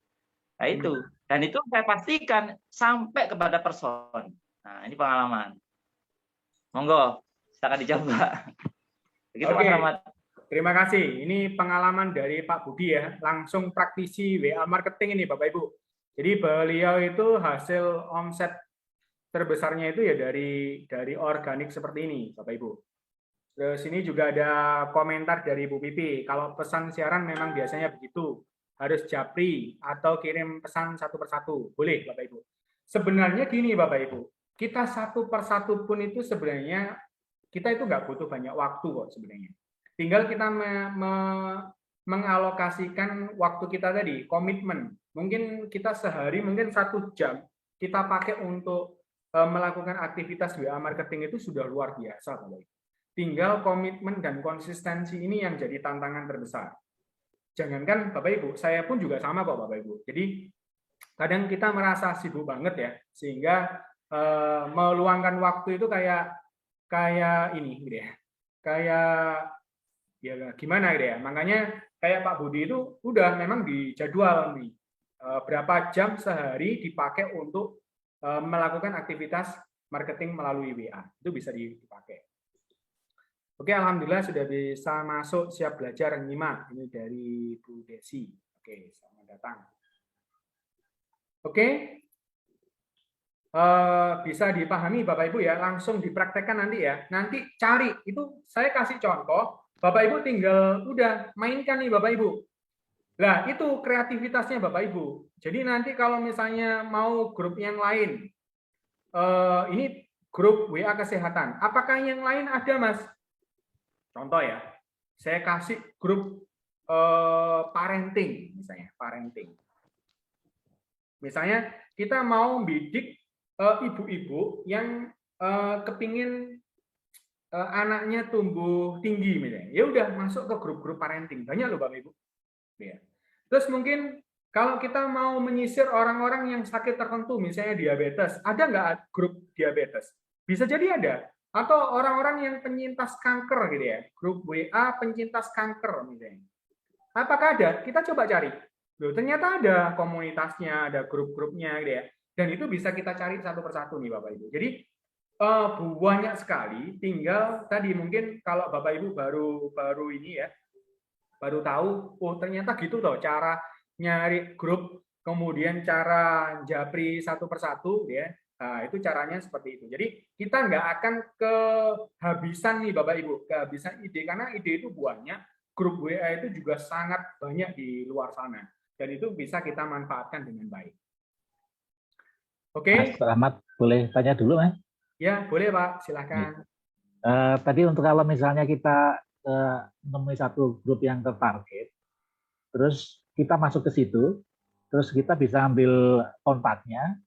Nah itu, dan itu saya pastikan sampai kepada person. Nah ini pengalaman. Monggo, silakan dicoba. Begitu Mas Rahmat. Terima kasih. Ini pengalaman dari Pak Budi ya, langsung praktisi WA marketing ini Bapak Ibu. Jadi beliau itu hasil omset terbesarnya itu ya dari organik seperti ini Bapak Ibu. Terus ini juga ada komentar dari Bu Pipi. Kalau pesan siaran memang biasanya begitu. Harus japri atau kirim pesan satu persatu. Boleh Bapak Ibu. Sebenarnya gini Bapak Ibu. Kita satu persatu pun itu sebenarnya kita itu nggak butuh banyak waktu kok sebenarnya. Tinggal kita mengalokasikan waktu kita tadi, komitmen. Mungkin kita sehari, mungkin 1 jam kita pakai untuk melakukan aktivitas WA marketing itu sudah luar biasa Bapak Ibu. Tinggal komitmen dan konsistensi ini yang jadi tantangan terbesar. Jangankan Bapak Ibu, saya pun juga sama kok Bapak Ibu. Jadi kadang kita merasa sibuk banget ya, sehingga meluangkan waktu itu kayak ini gitu ya. Kayak ya gimana gitu ya. Makanya kayak Pak Budi itu udah memang dijadwal nih. Berapa jam sehari dipakai untuk melakukan aktivitas marketing melalui WA. Itu bisa dipakai. Oke, alhamdulillah sudah bisa masuk, siap belajar nyimak. Ini dari Bu Desi. Oke, selamat datang. Oke, bisa dipahami Bapak Ibu ya, langsung dipraktekkan nanti ya. Nanti cari, itu saya kasih contoh, Bapak Ibu tinggal udah mainkan nih Bapak Ibu. Nah, itu kreativitasnya Bapak Ibu. Jadi nanti kalau misalnya mau grup yang lain, ini grup WA kesehatan, apakah yang lain ada Mas? Contoh ya, saya kasih grup parenting, misalnya parenting. Misalnya kita mau bidik ibu-ibu yang kepingin anaknya tumbuh tinggi, misalnya. Ya udah masuk ke grup-grup parenting, banyak loh Bapak Ibu. Ya. Terus mungkin kalau kita mau menyisir orang-orang yang sakit tertentu, misalnya diabetes, ada nggak grup diabetes? Bisa jadi ada. Atau orang-orang yang penyintas kanker gitu ya, grup WA penyintas kanker misalnya. Apakah ada? Kita coba cari. Loh, ternyata ada komunitasnya, ada grup-grupnya gitu ya. Dan itu bisa kita cari satu persatu nih Bapak Ibu. Jadi banyak sekali, tinggal tadi mungkin kalau Bapak Ibu baru ini ya, baru tahu, oh ternyata gitu toh cara nyari grup, kemudian cara japri satu persatu ya. Nah, itu caranya seperti itu. Jadi kita nggak akan kehabisan nih Bapak Ibu, kehabisan ide, karena ide itu banyak, grup WA itu juga sangat banyak di luar sana. Dan itu bisa kita manfaatkan dengan baik. Oke. Mas Rahmat, boleh tanya dulu, Mas? Ya, boleh Pak, silakan. Tadi untuk kalau misalnya kita menemui satu grup yang tertarget, terus kita masuk ke situ, terus kita bisa ambil kontaknya.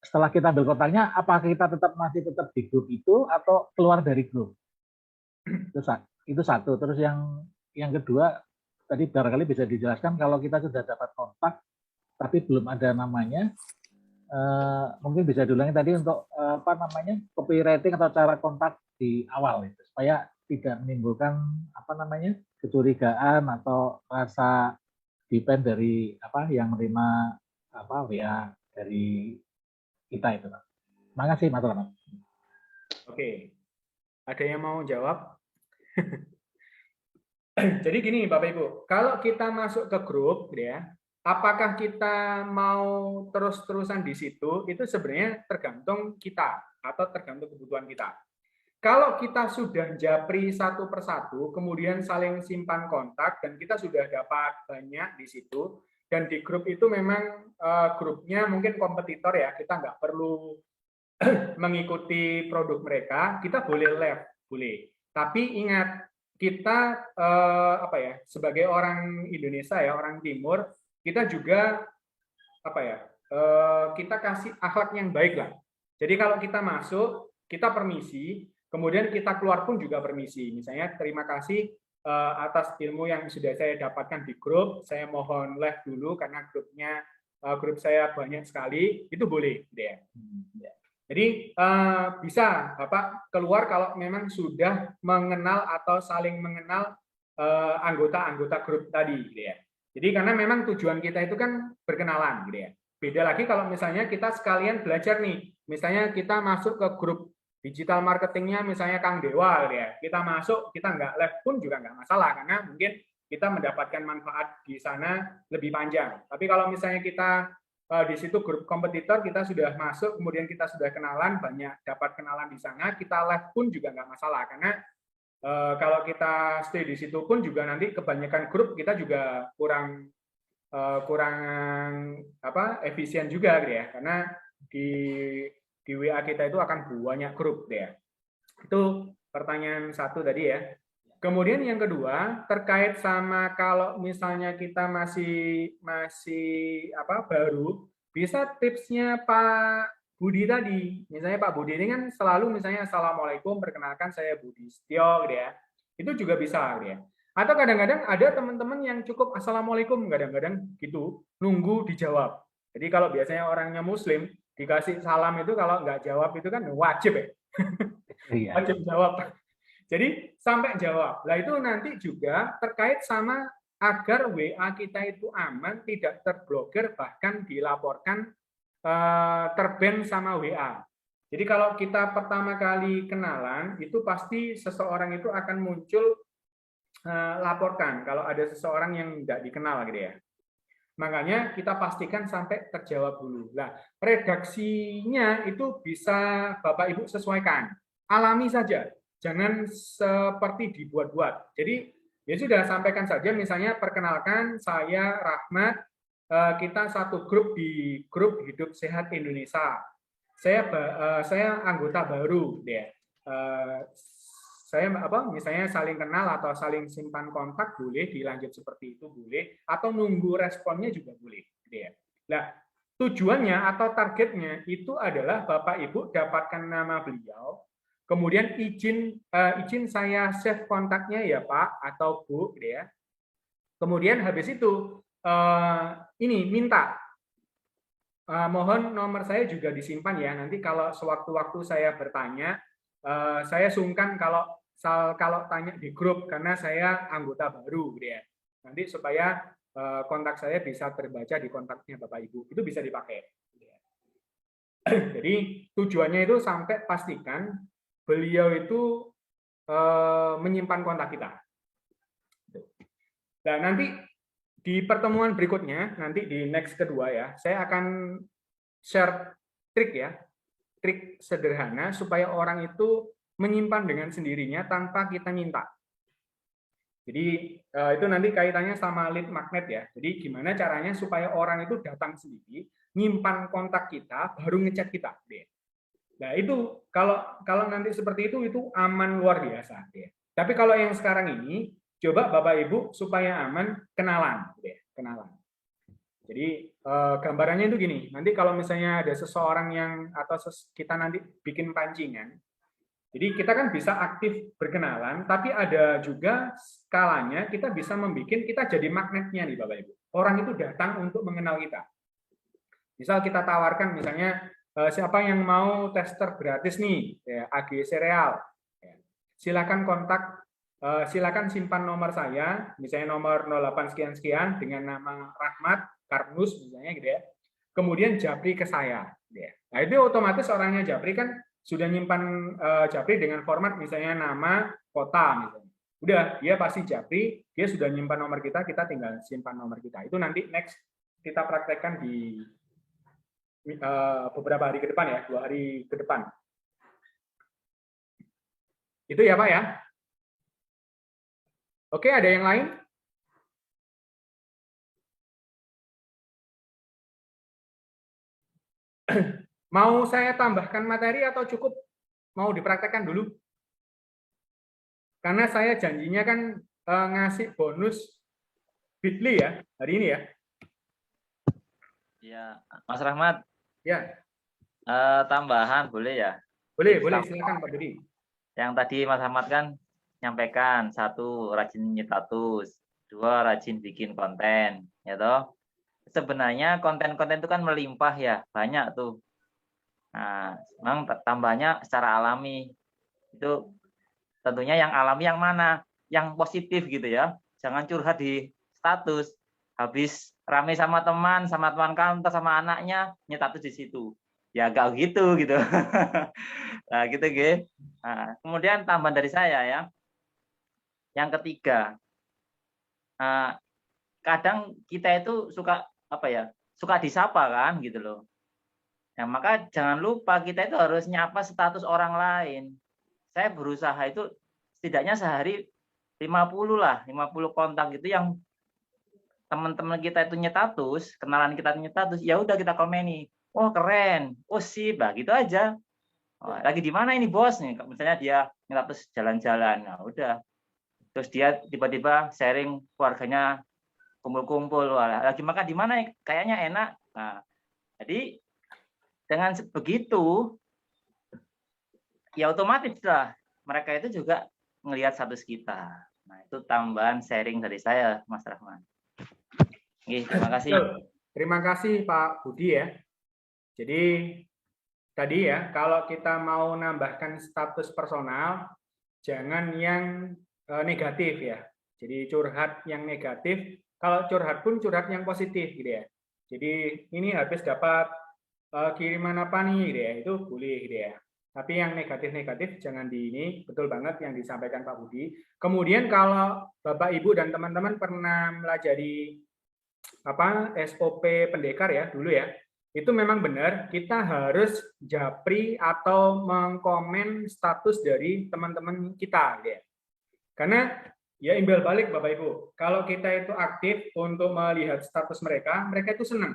Setelah kita ambil kontaknya, apakah kita masih tetap di grup itu atau keluar dari grup? Itu satu. Terus yang kedua, tadi barangkali bisa dijelaskan kalau kita sudah dapat kontak tapi belum ada namanya, mungkin bisa diulangi tadi untuk copywriting atau cara kontak di awal itu, supaya tidak menimbulkan kecurigaan atau rasa depend dari yang menerima WA dari kita itu, Pak. Terima kasih, Mas Rahmat. Oke, ada yang mau jawab? Jadi gini Bapak Ibu, kalau kita masuk ke grup, ya, apakah kita mau terus-terusan di situ? Itu sebenarnya tergantung kita atau tergantung kebutuhan kita. Kalau kita sudah japri satu persatu, kemudian saling simpan kontak, dan kita sudah dapat banyak di situ, dan di grup itu memang grupnya mungkin kompetitor ya, kita nggak perlu mengikuti produk mereka, kita boleh left, boleh. Tapi ingat, kita sebagai orang Indonesia ya, orang Timur, kita juga kita kasih akhlak yang baik lah. Jadi kalau kita masuk, kita permisi, kemudian kita keluar pun juga permisi. Misalnya, terima kasih atas ilmu yang sudah saya dapatkan di grup, saya mohon left dulu karena grup saya banyak sekali, itu boleh. Jadi bisa Bapak keluar kalau memang sudah mengenal atau saling mengenal anggota-anggota grup tadi, gitu ya. Jadi karena memang tujuan kita itu kan berkenalan, gitu ya. Beda lagi kalau misalnya kita sekalian belajar nih, misalnya kita masuk ke grup digital marketingnya misalnya Kang Dewa, gitu ya. Kita masuk, kita nggak live pun juga nggak masalah, karena mungkin kita mendapatkan manfaat di sana lebih panjang. Tapi kalau misalnya kita di situ grup kompetitor, kita sudah masuk, kemudian kita sudah kenalan, banyak dapat kenalan di sana, kita live pun juga nggak masalah, karena kalau kita stay di situ pun juga nanti kebanyakan grup kita juga kurang efisien juga, gitu ya, karena di WA kita itu akan banyak grup, gitu ya. Itu pertanyaan satu tadi ya. Kemudian yang kedua, terkait sama kalau misalnya kita masih baru, bisa tipsnya Pak Budi tadi. Misalnya Pak Budi ini kan selalu misalnya Assalamualaikum, perkenalkan saya Budi Setio, gitu ya. Itu juga bisa, gitu ya. Atau kadang-kadang ada teman-teman yang cukup Assalamualaikum, kadang-kadang gitu, nunggu dijawab. Jadi kalau biasanya orangnya Muslim, dikasih salam itu kalau nggak jawab itu kan wajib ya. Wajib jawab. Jadi sampai jawab. Nah itu nanti juga terkait sama agar WA kita itu aman, tidak terblokir, bahkan dilaporkan terban sama WA. Jadi kalau kita pertama kali kenalan, itu pasti seseorang itu akan muncul laporkan kalau ada seseorang yang tidak dikenal, gitu ya. Makanya kita pastikan sampai terjawab dulu. Nah, redaksinya itu bisa Bapak Ibu sesuaikan. Alami saja. Jangan seperti dibuat-buat. Jadi ya sudah, sampaikan saja misalnya perkenalkan saya Rahmat, kita satu grup di grup Hidup Sehat Indonesia. Saya anggota baru, ya. Saya misalnya saling kenal atau saling simpan kontak boleh, dilanjut seperti itu boleh, atau nunggu responnya juga boleh, ya. Nah, tujuannya atau targetnya itu adalah Bapak Ibu dapatkan nama beliau. Kemudian izin saya save kontaknya ya Pak atau Bu, gitu ya. Kemudian habis itu ini minta mohon nomor saya juga disimpan ya. Nanti kalau sewaktu-waktu saya bertanya, saya sungkan kalau tanya di grup karena saya anggota baru, gitu ya. Nanti supaya kontak saya bisa terbaca di kontaknya Bapak Ibu, itu bisa dipakai. Jadi tujuannya itu sampai pastikan beliau itu menyimpan kontak kita. Nah, nanti di pertemuan berikutnya, nanti di next kedua ya, saya akan share trik ya, trik sederhana supaya orang itu menyimpan dengan sendirinya tanpa kita minta. Jadi itu nanti kaitannya sama lead magnet ya. Jadi gimana caranya supaya orang itu datang sendiri, nyimpan kontak kita, baru ngechat kita. Nah itu kalau nanti seperti itu aman luar biasa. Tapi kalau yang sekarang ini, coba Bapak Ibu supaya aman kenalan, kenalan. Jadi gambarannya itu gini. Nanti kalau misalnya ada seseorang yang atau kita nanti bikin pancingan. Jadi kita kan bisa aktif berkenalan, tapi ada juga skalanya kita bisa membuat kita jadi magnetnya nih Bapak Ibu. Orang itu datang untuk mengenal kita. Misal kita tawarkan misalnya siapa yang mau tester gratis nih, ya, AG Cereal. Ya. Silakan kontak, silakan simpan nomor saya, misalnya nomor 08 sekian-sekian dengan nama Rahmat, Karnus misalnya gitu ya. Kemudian japri ke saya. Ya. Nah itu otomatis orangnya japri kan sudah nyimpan japri dengan format misalnya nama, kota misalnya. Udah, dia pasti japri, dia sudah nyimpan nomor kita tinggal simpan nomor kita. Itu nanti next kita praktekkan di beberapa hari ke depan ya, 2 hari ke depan. Itu ya Pak ya. Oke, ada yang lain? Mau saya tambahkan materi atau cukup mau dipraktekkan dulu? Karena saya janjinya kan ngasih bonus Bitly ya, hari ini ya. Ya, Mas Rahmat. Ya. Tambahan boleh ya? Boleh, silakan Pak Budi. Yang tadi Mas Rahmat kan nyampaikan, 1 rajin nyetatus, 2 rajin bikin konten, ya toh. Sebenarnya konten-konten itu kan melimpah ya, banyak tuh. Nah, memang tambahnya secara alami. Itu tentunya yang alami yang mana? Yang positif gitu ya. Jangan curhat di status. Habis rame sama teman kantor, sama anaknya, nyetatus di situ. Ya agak gitu. Nah, gitu gitu. Nah, kemudian tambahan dari saya ya. Yang ketiga, kadang kita itu suka suka disapa kan gitu loh. Nah, maka jangan lupa kita itu harus nyapa status orang lain. Saya berusaha itu setidaknya sehari 50 kontak gitu yang teman-teman kita itu nyetatus, kenalan kita nyetatus, ya udah kita komeni. Oh keren, oh sip, bah gitu aja. Oh, lagi di mana ini bos nih? Misalnya dia nyetatus jalan-jalan, nah udah. Terus dia tiba-tiba sharing keluarganya kumpul-kumpul, lagi makan di mana? Kayaknya enak. Nah, jadi dengan begitu, ya otomatis lah mereka itu juga melihat status kita. Nah, itu tambahan sharing dari saya, Mas Rahman. Oke, terima kasih. Terima kasih Pak Budi ya. Jadi tadi ya, kalau kita mau nambahkan status personal, jangan yang negatif ya. Jadi curhat yang negatif, kalau curhat pun curhat yang positif gitu ya. Jadi ini habis dapat kiriman apa nih gitu ya, itu boleh gitu ya. Tapi yang negatif-negatif jangan di ini, betul banget yang disampaikan Pak Budi. Kemudian kalau Bapak Ibu dan teman-teman pernah melajari SOP pendekar ya dulu ya, itu memang benar kita harus japri atau mengkomen status dari teman-teman kita gitu ya. Karena ya imbal balik Bapak Ibu, kalau kita itu aktif untuk melihat status mereka itu senang.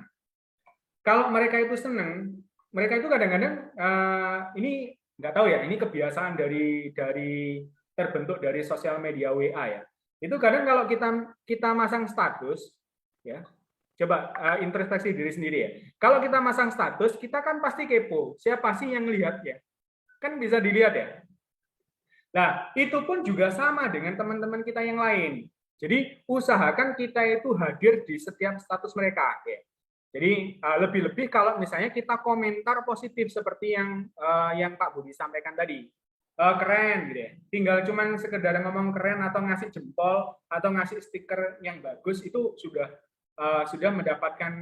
Kalau mereka itu senang, mereka itu kadang-kadang ini nggak tahu ya, ini kebiasaan dari terbentuk dari sosial media WA ya. Itu kadang kalau kita masang status ya, coba introspeksi diri sendiri ya. Kalau kita masang status, kita kan pasti kepo, siapa sih yang lihat ya? Kan bisa dilihat ya. Nah, itu pun juga sama dengan teman-teman kita yang lain. Jadi usahakan kita itu hadir di setiap status mereka ya. Jadi lebih-lebih kalau misalnya kita komentar positif seperti yang Pak Budi sampaikan tadi, keren gitu ya. Tinggal cuman sekedar ngomong keren atau ngasih jempol atau ngasih stiker yang bagus itu sudah mendapatkan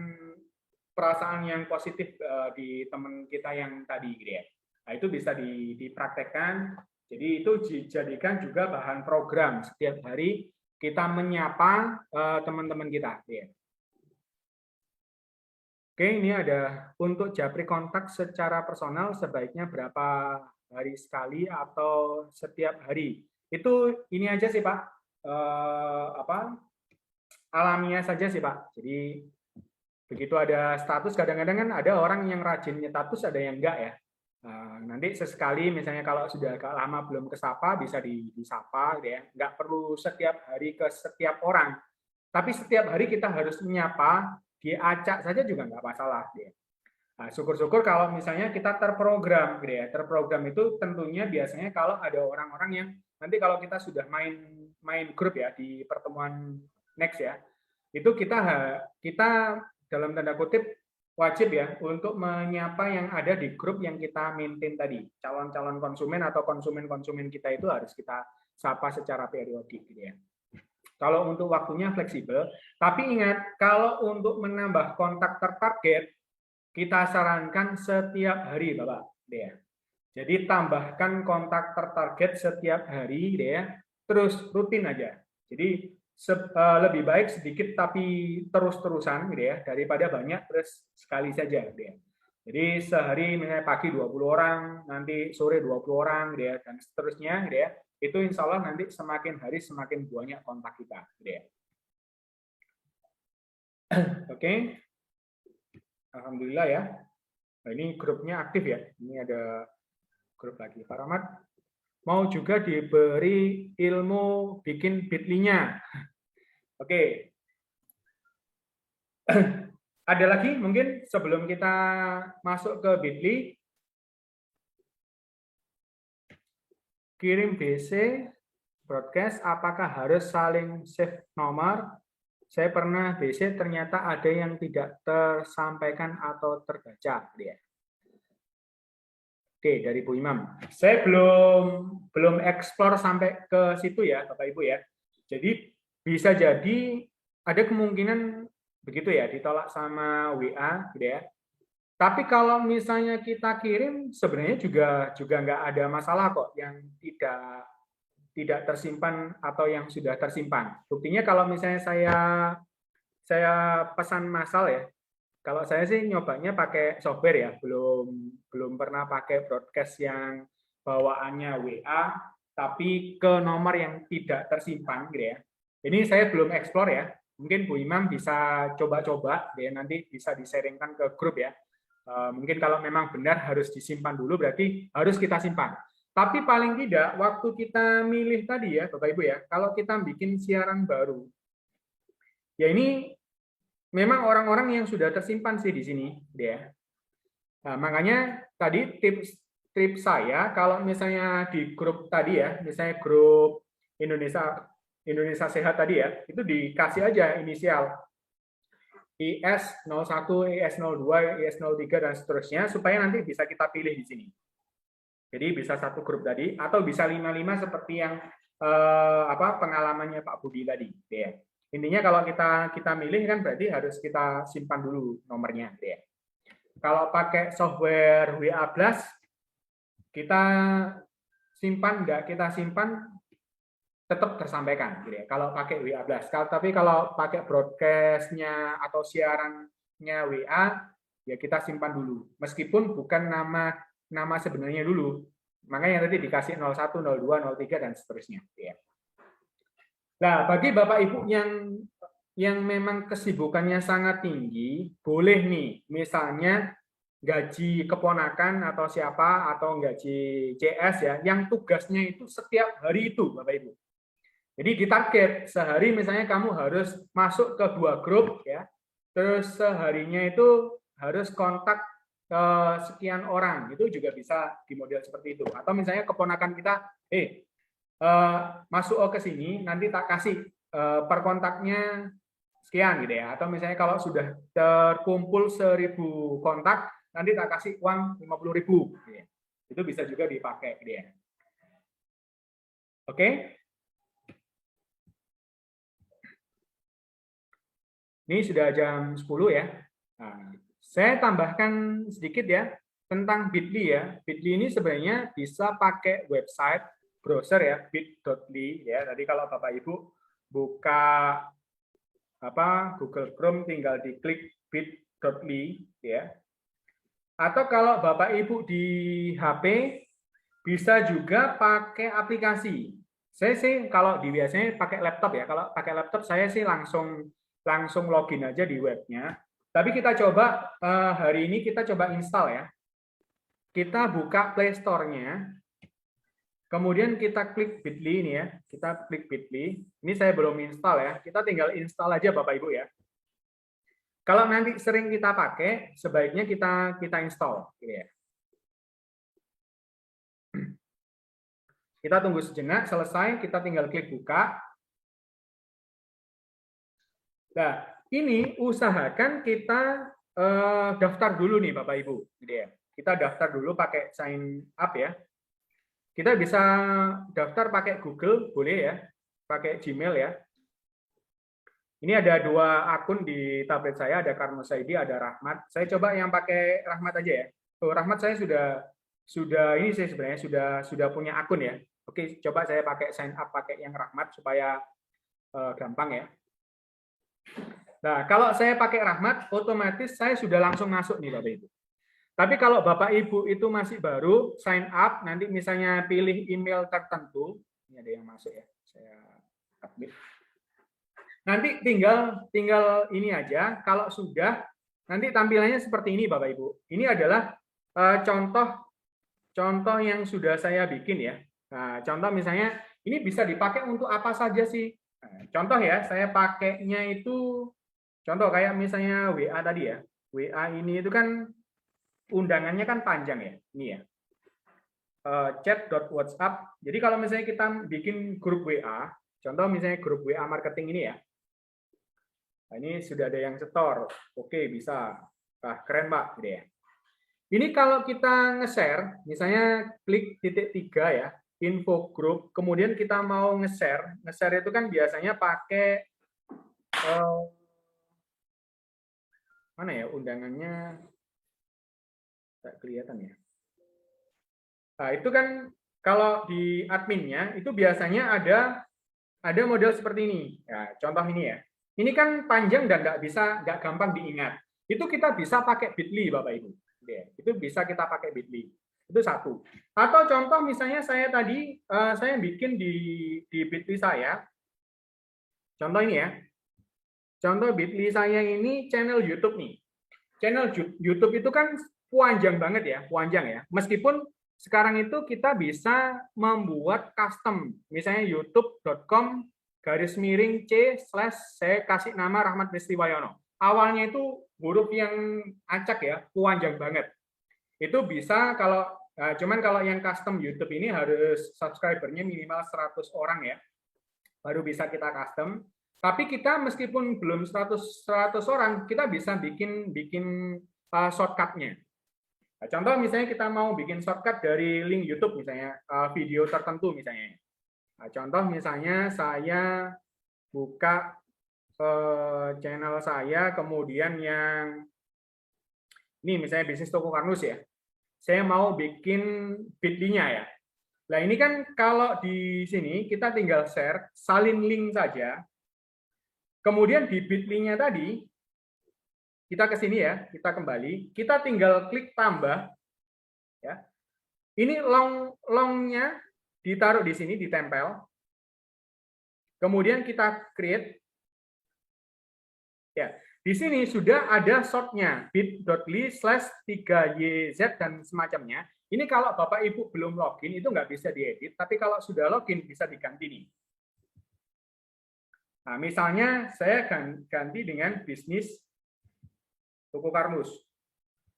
perasaan yang positif di teman kita yang tadi gitu ya. Nah, itu bisa dipraktekkan. Jadi itu dijadikan juga bahan program setiap hari kita menyapa teman-teman kita. Gitu ya. Oke, ini ada untuk japri kontak secara personal sebaiknya berapa hari sekali atau setiap hari. Itu ini aja sih Pak. alamiah saja sih Pak. Jadi begitu ada status, kadang-kadang kan ada orang yang rajin status, ada yang enggak ya. Nanti sesekali misalnya kalau sudah agak lama belum kesapa bisa disapa gitu ya. Nggak perlu setiap hari ke setiap orang. Tapi setiap hari kita harus menyapa, diacak saja juga nggak masalah gitu ya. Nah, syukur-syukur kalau misalnya kita terprogram gitu ya. Terprogram itu tentunya biasanya kalau ada orang-orang yang nanti kalau kita sudah main grup ya di pertemuan next ya. Itu kita dalam tanda kutip wajib ya untuk menyapa yang ada di grup yang kita maintain tadi. Calon-calon konsumen atau konsumen-konsumen kita itu harus kita sapa secara periodik gitu ya. Kalau untuk waktunya fleksibel, tapi ingat kalau untuk menambah kontak tertarget kita sarankan setiap hari, Bapak. Ya. Jadi tambahkan kontak tertarget setiap hari, ya. Terus rutin aja. Jadi lebih baik sedikit tapi terus-terusan, gitu ya, daripada banyak terus sekali saja, gitu ya. Jadi sehari misalnya pagi 20 orang, nanti sore 20 orang, gitu ya, dan seterusnya, gitu ya. Itu insya Allah nanti semakin hari semakin banyak kontak kita, gitu ya. Oke. Alhamdulillah ya. Nah, ini grupnya aktif ya. Ini ada grup lagi. Pak Rahmat mau juga diberi ilmu bikin Bitly-nya. Oke. Ada lagi mungkin sebelum kita masuk ke Bitly. Kirim BC broadcast, apakah harus saling save nomor? Saya pernah BC ternyata ada yang tidak tersampaikan atau terbaca. Oke, dari Bu Imam. Saya belum explore sampai ke situ ya, Bapak Ibu ya. Jadi bisa jadi ada kemungkinan begitu ya, ditolak sama WA, gitu ya. Tapi kalau misalnya kita kirim, sebenarnya juga nggak ada masalah kok yang tidak tersimpan atau yang sudah tersimpan. Buktinya kalau misalnya saya pesan massal ya, kalau saya sih nyobanya pakai software ya, belum pernah pakai broadcast yang bawaannya WA, tapi ke nomor yang tidak tersimpan gitu ya. Ini saya belum explore ya. Mungkin Bu Imam bisa coba-coba, ya nanti bisa di-sharingkan ke grup ya. Mungkin kalau memang benar harus disimpan dulu, berarti harus kita simpan. Tapi paling tidak, waktu kita milih tadi ya, Bapak Ibu ya, kalau kita bikin siaran baru, ya ini memang orang-orang yang sudah tersimpan sih di sini, ya. Nah, makanya tadi tips saya, kalau misalnya di grup tadi ya, misalnya grup Indonesia Sehat tadi ya, itu dikasih aja inisial IS01, IS02, IS03 dan seterusnya supaya nanti bisa kita pilih di sini. Jadi bisa satu grup tadi atau bisa 55 seperti yang pengalamannya Pak Budi tadi. Ya. Intinya kalau kita milih kan berarti harus kita simpan dulu nomornya. Ya. Kalau pakai software WA Blast, kita simpan nggak kita simpan tetap tersampaikan. Gitu ya. Kalau pakai WA Blast. Tapi kalau pakai broadcast-nya atau siarannya WA, ya kita simpan dulu. Meskipun bukan nama sebenarnya dulu. Makanya tadi dikasih 01, 02, 03 dan seterusnya. Ya. Nah, bagi Bapak Ibu yang memang kesibukannya sangat tinggi, boleh nih, misalnya gaji keponakan atau siapa atau gaji CS ya, yang tugasnya itu setiap hari itu, Bapak Ibu. Jadi ditarget sehari misalnya kamu harus masuk ke 2 grup ya, terus seharinya itu harus kontak sekian orang, itu juga bisa di model seperti itu. Atau misalnya keponakan kita, masuk ke sini, nanti tak kasih per kontaknya sekian gitu ya. Atau misalnya kalau sudah terkumpul 1000 kontak, nanti tak kasih uang 50.000. Gitu ya. Itu bisa juga dipakai gitu ya. Oke. Ini sudah jam 10 ya. Nah, saya tambahkan sedikit ya tentang Bitly ya. Bitly ini sebenarnya bisa pakai website browser ya, bit.ly ya. Tadi kalau Bapak Ibu buka Google Chrome tinggal diklik bit.ly ya. Atau kalau Bapak Ibu di HP bisa juga pakai aplikasi. Saya sih kalau biasanya pakai laptop ya. Kalau pakai laptop saya sih langsung login aja di webnya. Tapi kita coba hari ini kita coba install ya. Kita buka Play Store-nya. Kemudian kita klik Bitly ini ya. Kita klik Bitly. Ini saya belum install ya. Kita tinggal install aja Bapak Ibu ya. Kalau nanti sering kita pakai, sebaiknya kita install gitu ya. Kita tunggu sejenak, selesai, kita tinggal klik buka. Nah, ini usahakan kita daftar dulu nih Bapak Ibu. Gitu ya. Kita daftar dulu pakai sign up ya. Kita bisa daftar pakai Google, boleh ya. Pakai Gmail ya. Ini ada 2 akun di tablet saya, ada Karno Saidi, ada Rahmat. Saya coba yang pakai Rahmat aja ya. Oh, Rahmat saya sudah ini saya sebenarnya sudah punya akun ya. Oke, coba saya pakai sign up pakai yang Rahmat supaya gampang ya. Nah, kalau saya pakai Rahmat, otomatis saya sudah langsung masuk nih Bapak Ibu. Tapi kalau Bapak Ibu itu masih baru sign up, nanti misalnya pilih email tertentu, ini ada yang masuk ya. Saya update. Nanti tinggal ini aja. Kalau sudah, nanti tampilannya seperti ini Bapak Ibu. Ini adalah contoh yang sudah saya bikin ya. Nah, contoh misalnya ini bisa dipakai untuk apa saja sih? Nah, contoh ya, saya pakainya itu contoh kayak misalnya WA tadi ya. WA ini itu kan undangannya kan panjang ya. Ini ya. Chat.whatsapp. Jadi kalau misalnya kita bikin grup WA, contoh misalnya grup WA marketing ini ya. Nah, ini sudah ada yang setor. Oke, bisa. Nah, keren Pak, gitu ya. Ini kalau kita nge-share, misalnya klik titik 3 ya, info group, kemudian kita mau nge-share. Nge-share itu kan biasanya pakai mana ya undangannya? Tak kelihatan ya. Nah, itu kan kalau di adminnya itu biasanya ada model seperti ini. Ya, contoh ini ya. Ini kan panjang dan nggak gampang diingat. Itu kita bisa pakai Bitly Bapak Ibu. Itu bisa kita pakai Bitly. Itu satu. Atau contoh misalnya saya tadi saya bikin di Bitly saya. Contoh ini ya. Contoh Bitly saya ini channel YouTube nih. Channel YouTube itu kan panjang banget ya, panjang ya. Meskipun sekarang itu kita bisa membuat custom. Misalnya youtube.com/c/ saya kasih nama Rahmat Pristiwayono. Awalnya itu huruf yang acak ya, panjang banget. Itu bisa cuman kalau yang custom YouTube ini harus subscribernya minimal 100 orang ya. Baru bisa kita custom. Tapi kita meskipun belum 100 orang, kita bisa bikin shortcut-nya. Nah, contoh misalnya kita mau bikin shortcut dari link YouTube misalnya video tertentu misalnya. Nah, contoh misalnya saya buka channel saya, kemudian yang ini misalnya bisnis toko Karnus ya. Saya mau bikin Bitly-nya ya. Nah ini kan kalau di sini kita tinggal share, salin link saja. Kemudian di Bitly-nya tadi, kita ke sini ya, kita kembali, kita tinggal klik tambah. Ya. Ini long-nya ditaruh di sini, ditempel. Kemudian kita create. Ya, di sini sudah ada short-nya, bit.ly/3yz dan semacamnya. Ini kalau Bapak Ibu belum login, itu nggak bisa diedit, tapi kalau sudah login, bisa diganti nih. Nah, misalnya saya ganti dengan bisnis toko Karnus.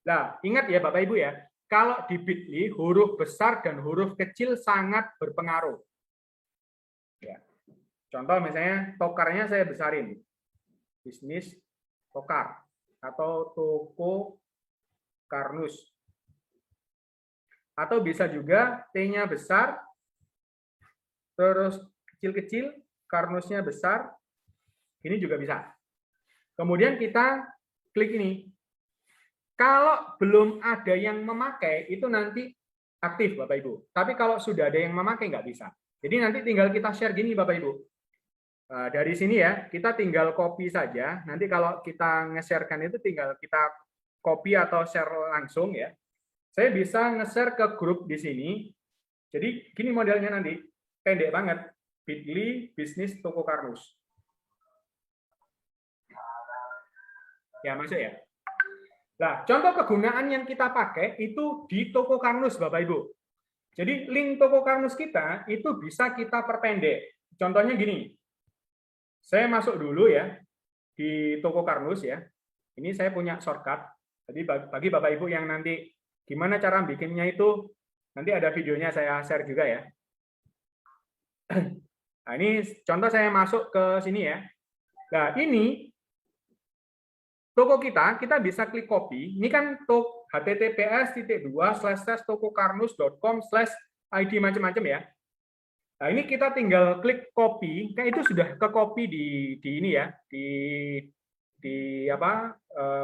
Nah, ingat ya Bapak Ibu ya, kalau di Bitly, huruf besar dan huruf kecil sangat berpengaruh. Ya. Contoh misalnya, tokarnya saya besarin. Bisnis tokar atau toko Karnus. Atau bisa juga T-nya besar, terus kecil-kecil, Karnusnya besar, ini juga bisa. Kemudian kita klik ini. Kalau belum ada yang memakai, itu nanti aktif Bapak Ibu. Tapi kalau sudah ada yang memakai, nggak bisa. Jadi nanti tinggal kita share gini Bapak Ibu. Dari sini ya, kita tinggal copy saja. Nanti kalau kita nge-sharekan itu tinggal kita copy atau share langsung ya. Saya bisa nge-share ke grup di sini. Jadi gini modelnya nanti, pendek banget. bit.ly bisnis toko Karnus. Ya, masuk ya. Nah, contoh kegunaan yang kita pakai itu di toko Karnus, Bapak Ibu. Jadi link toko Karnus kita itu bisa kita perpendek. Contohnya gini. Saya masuk dulu ya di toko Karnus ya. Ini saya punya shortcut. Jadi bagi Bapak Ibu yang nanti gimana cara bikinnya itu, nanti ada videonya saya share juga ya. Nah, ini contoh saya masuk ke sini ya. Nah, ini toko kita bisa klik copy. Ini kan https://tokokarnus.com/id macam-macam ya. Nah, ini kita tinggal klik copy. Kayak itu sudah ke copy di ini ya, di apa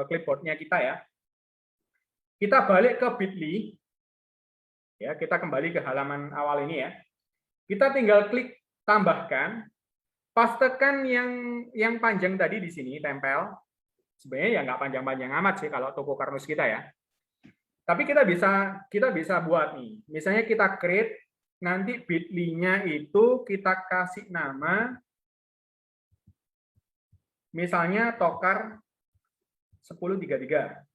clipboardnya kita ya. Kita balik ke bit.ly. Ya, kita kembali ke halaman awal ini ya. Kita tinggal klik tambahkan, pastekan yang panjang tadi di sini, tempel. Sebenarnya ya nggak panjang-panjang amat sih kalau toko Karnus kita ya. Tapi kita bisa buat nih. Misalnya kita create, nanti bit.ly-nya itu kita kasih nama, misalnya Tokar 1033.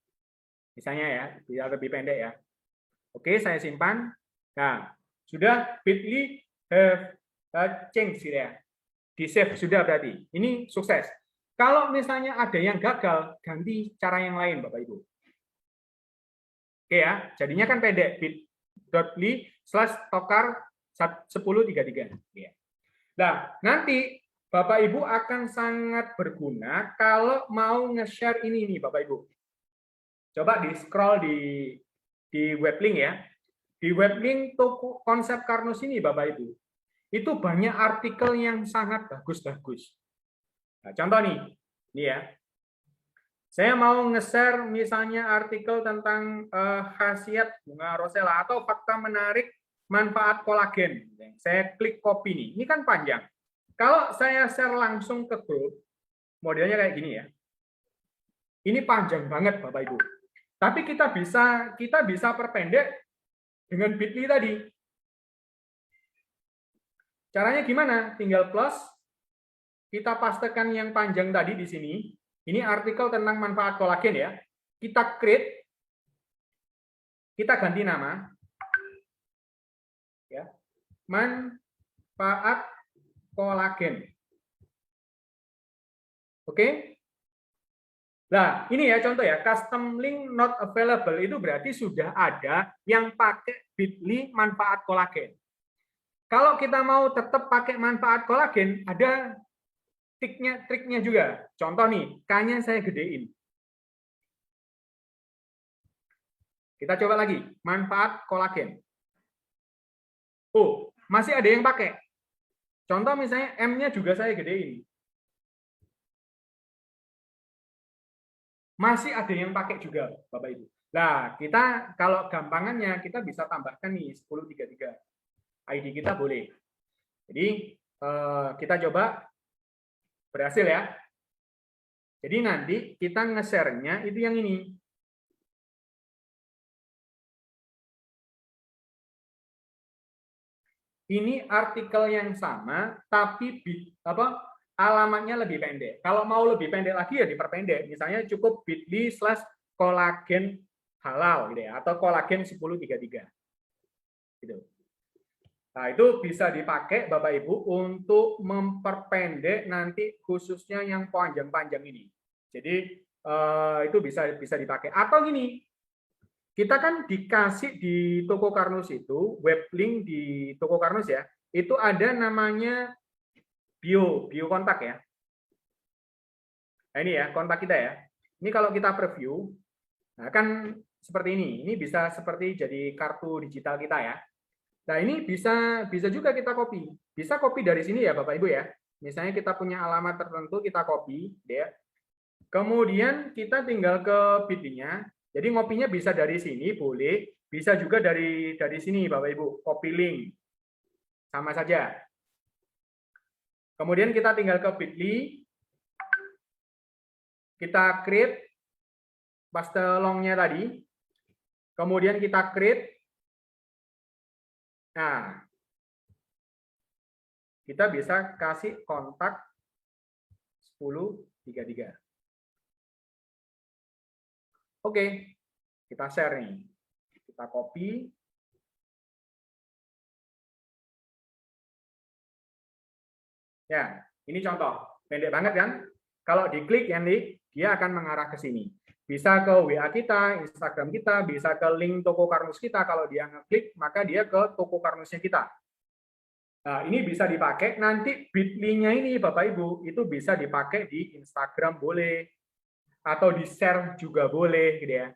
Misalnya ya, biar lebih pendek ya. Oke, saya simpan. Nah, sudah bit.ly have change ya. Di save sudah berarti. Ini sukses. Kalau misalnya ada yang gagal, ganti cara yang lain, Bapak Ibu. Oke ya, jadinya kan pendek, bit.ly/tokar1033. Nah, nanti Bapak Ibu akan sangat berguna kalau mau nge-share ini nih, Bapak Ibu. Coba di scroll di web link ya. Di web link toko konsep Karnus ini, Bapak Ibu, itu banyak artikel yang sangat bagus-bagus. Nah, contoh nih, ini ya. Saya mau nge-share misalnya artikel tentang khasiat bunga rosella atau fakta menarik manfaat kolagen. Saya klik copy nih. Ini kan panjang. Kalau saya share langsung ke grup, modelnya kayak gini ya. Ini panjang banget, Bapak Ibu. Tapi kita bisa perpendek dengan bit.ly tadi. Caranya gimana? Tinggal plus, kita pastekan yang panjang tadi di sini. Ini artikel tentang manfaat kolagen ya. Kita create, kita ganti nama, ya, manfaat kolagen. Oke? Nah, ini ya contoh ya, custom link not available itu berarti sudah ada yang pakai bit.ly manfaat kolagen. Kalau kita mau tetap pakai manfaat kolagen, ada triknya juga. Contoh nih, K-nya saya gedein. Kita coba lagi, manfaat kolagen. Oh, masih ada yang pakai. Contoh misalnya M-nya juga saya gedein. Masih ada yang pakai juga, Bapak Ibu. Nah, kita kalau gampangannya kita bisa tambahkan nih 1033. ID kita boleh. Jadi kita coba berhasil ya. Jadi nanti kita nge-share-nya itu yang ini. Ini artikel yang sama tapi alamatnya lebih pendek. Kalau mau lebih pendek lagi ya diperpendek. Misalnya cukup bit.ly/kolagen halal gitu ya, atau kolagen 1033. Gitu. Nah, itu bisa dipakai Bapak Ibu untuk memperpendek nanti khususnya yang panjang-panjang ini. Jadi itu bisa dipakai. Atau gini, kita kan dikasih di toko Karnus itu, web link di toko Karnus ya, itu ada namanya bio kontak ya. Nah ini ya kontak kita ya. Ini kalau kita preview, nah kan seperti ini. Ini bisa seperti jadi kartu digital kita ya. Nah ini bisa juga kita copy. Bisa copy dari sini ya Bapak Ibu ya. Misalnya kita punya alamat tertentu, kita copy, ya. Kemudian kita tinggal ke bit.ly-nya. Jadi ngopinya bisa dari sini, boleh. Bisa juga dari sini Bapak Ibu, copy link. Sama saja. Kemudian kita tinggal ke bit.ly, kita create paste long-nya tadi, kemudian kita create. Nah, kita bisa kasih kontak 1033. Oke, kita share nih. Kita copy. Ya, ini contoh. Pendek banget kan? Kalau diklik ya nih, dia akan mengarah ke sini. Bisa ke WA kita, Instagram kita, bisa ke link toko karnus kita. Kalau dia ngeklik, maka dia ke toko karnusnya kita. Nah, ini bisa dipakai. Nanti bit.ly-nya ini, Bapak Ibu, itu bisa dipakai di Instagram boleh, atau di-share juga boleh, gitu ya.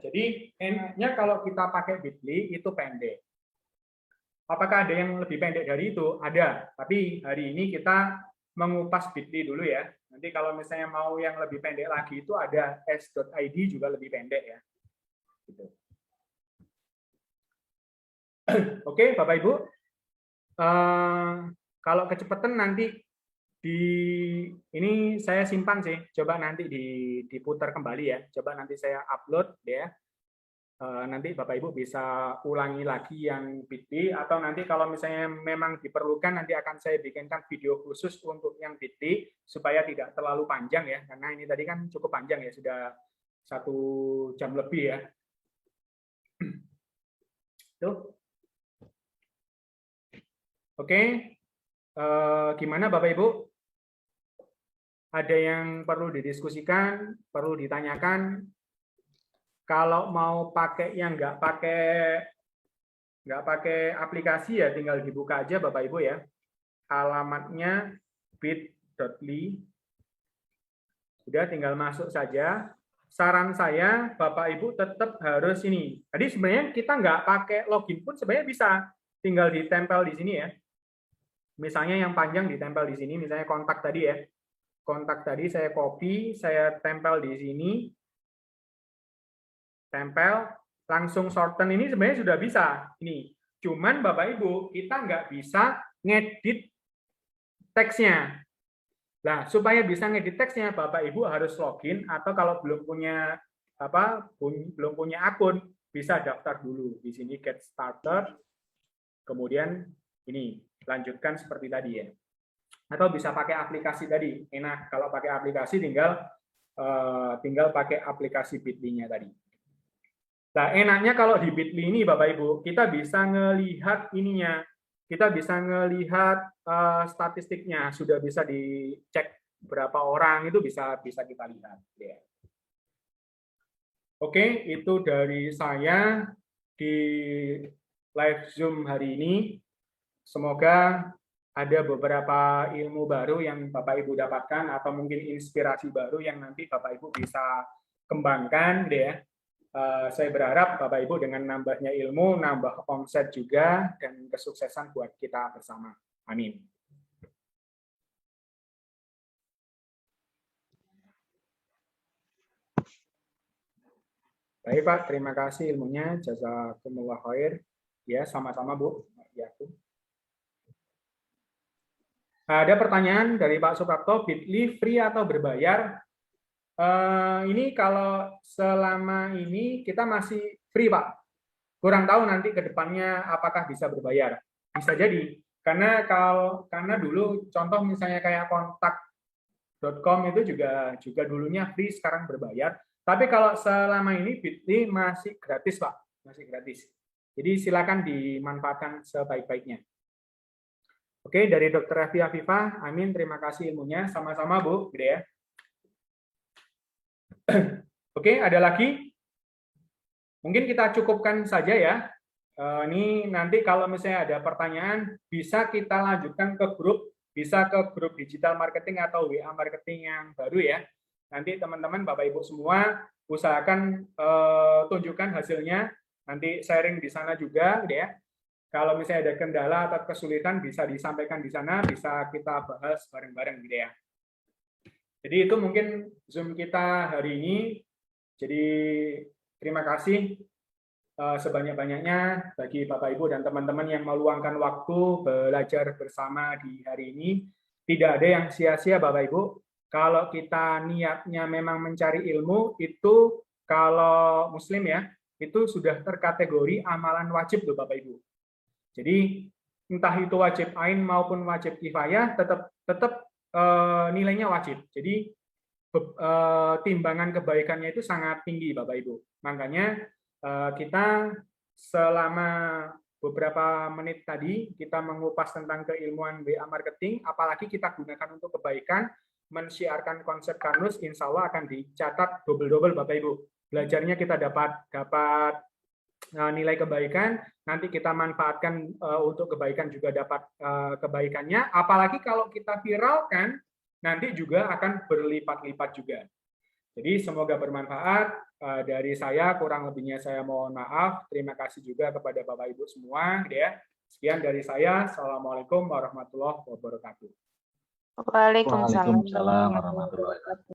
Jadi, enaknya kalau kita pakai bit.ly, itu pendek. Apakah ada yang lebih pendek dari itu? Ada. Tapi hari ini kita mengupas bit.ly dulu ya. Nanti kalau misalnya mau yang lebih pendek lagi itu ada s.id juga lebih pendek ya. Gitu. Oke, Bapak Ibu. Kalau kecepatan nanti ini saya simpan sih. Coba nanti diputar kembali ya. Coba nanti saya upload ya. Nanti Bapak Ibu bisa ulangi lagi yang bit.ly, atau nanti kalau misalnya memang diperlukan nanti akan saya bikinkan video khusus untuk yang bit.ly supaya tidak terlalu panjang ya, karena ini tadi kan cukup panjang ya, sudah 1 jam lebih ya. Tuh. Oke, gimana Bapak Ibu? Ada yang perlu didiskusikan, perlu ditanyakan? Kalau mau pakai yang nggak pakai aplikasi ya tinggal dibuka aja Bapak Ibu ya. Alamatnya bit.ly. Udah tinggal masuk saja. Saran saya Bapak Ibu tetap harus ini. Tadi sebenarnya kita nggak pakai login pun sebenarnya bisa. Tinggal ditempel di sini ya. Misalnya yang panjang ditempel di sini, misalnya kontak tadi ya. Kontak tadi saya copy, saya tempel di sini. Tempel, langsung shorten ini sebenarnya sudah bisa. Ini, cuman Bapak Ibu kita nggak bisa ngedit teksnya. Nah, supaya bisa ngedit teksnya, Bapak Ibu harus login, atau kalau belum punya akun, bisa daftar dulu di sini get started. Kemudian ini lanjutkan seperti tadi ya. Atau bisa pakai aplikasi tadi. Enak kalau pakai aplikasi tinggal pakai aplikasi bit.ly-nya tadi. Nah, enaknya kalau di bit.ly ini Bapak Ibu, kita bisa ngelihat ininya. Kita bisa ngelihat statistiknya, sudah bisa dicek berapa orang, itu bisa kita lihat. Ya. Oke, itu dari saya di live Zoom hari ini. Semoga ada beberapa ilmu baru yang Bapak Ibu dapatkan, atau mungkin inspirasi baru yang nanti Bapak Ibu bisa kembangkan, ya. Saya berharap Bapak Ibu dengan nambahnya ilmu, nambah omset juga, dan kesuksesan buat kita bersama. Amin. Baik Pak, terima kasih ilmunya. Jazakumullah khair. Ya, sama-sama Bu. Ya, Bu. Ada pertanyaan dari Pak Suprapto, bit.ly free atau berbayar? Ini kalau selama ini kita masih free Pak. Kurang tahu nanti ke depannya apakah bisa berbayar. Bisa jadi. Karena dulu contoh misalnya kayak kontak.com itu juga dulunya free, sekarang berbayar. Tapi kalau selama ini bit.ly masih gratis Pak, masih gratis. Jadi silakan dimanfaatkan sebaik-baiknya. Oke, dari Dr. Raffi Afifah, amin, terima kasih ilmunya. Sama-sama Bu, gitu ya. Oke, ada lagi? Mungkin kita cukupkan saja ya. Ini nanti kalau misalnya ada pertanyaan, bisa kita lanjutkan ke grup, bisa ke grup digital marketing atau WA marketing yang baru ya. Nanti teman-teman, Bapak Ibu semua, usahakan tunjukkan hasilnya, nanti sharing di sana juga, gitu ya. Kalau misalnya ada kendala atau kesulitan, bisa disampaikan di sana, bisa kita bahas bareng-bareng, gitu ya. Jadi itu mungkin Zoom kita hari ini. Jadi terima kasih sebanyak-banyaknya bagi Bapak Ibu dan teman-teman yang meluangkan waktu belajar bersama di hari ini. Tidak ada yang sia-sia Bapak Ibu. Kalau kita niatnya memang mencari ilmu, itu kalau Muslim ya, itu sudah terkategori amalan wajib loh Bapak Ibu. Jadi entah itu wajib ain maupun wajib kifayah, tetap nilainya wajib. Jadi timbangan kebaikannya itu sangat tinggi, Bapak Ibu. Makanya kita selama beberapa menit tadi kita mengupas tentang keilmuan WA marketing, apalagi kita gunakan untuk kebaikan, mensiarkan konsep Karnus, insya Allah akan dicatat double-double, Bapak Ibu. Belajarnya kita dapat nilai kebaikan, nanti kita manfaatkan untuk kebaikan juga dapat kebaikannya, apalagi kalau kita viralkan, nanti juga akan berlipat-lipat juga. Jadi semoga bermanfaat. Dari saya, kurang lebihnya saya mohon maaf. Terima kasih juga kepada Bapak Ibu semua. Ya. Sekian dari saya. Assalamualaikum warahmatullahi wabarakatuh. Waalaikumsalam Waalaikumsalam warahmatullahi wabarakatuh.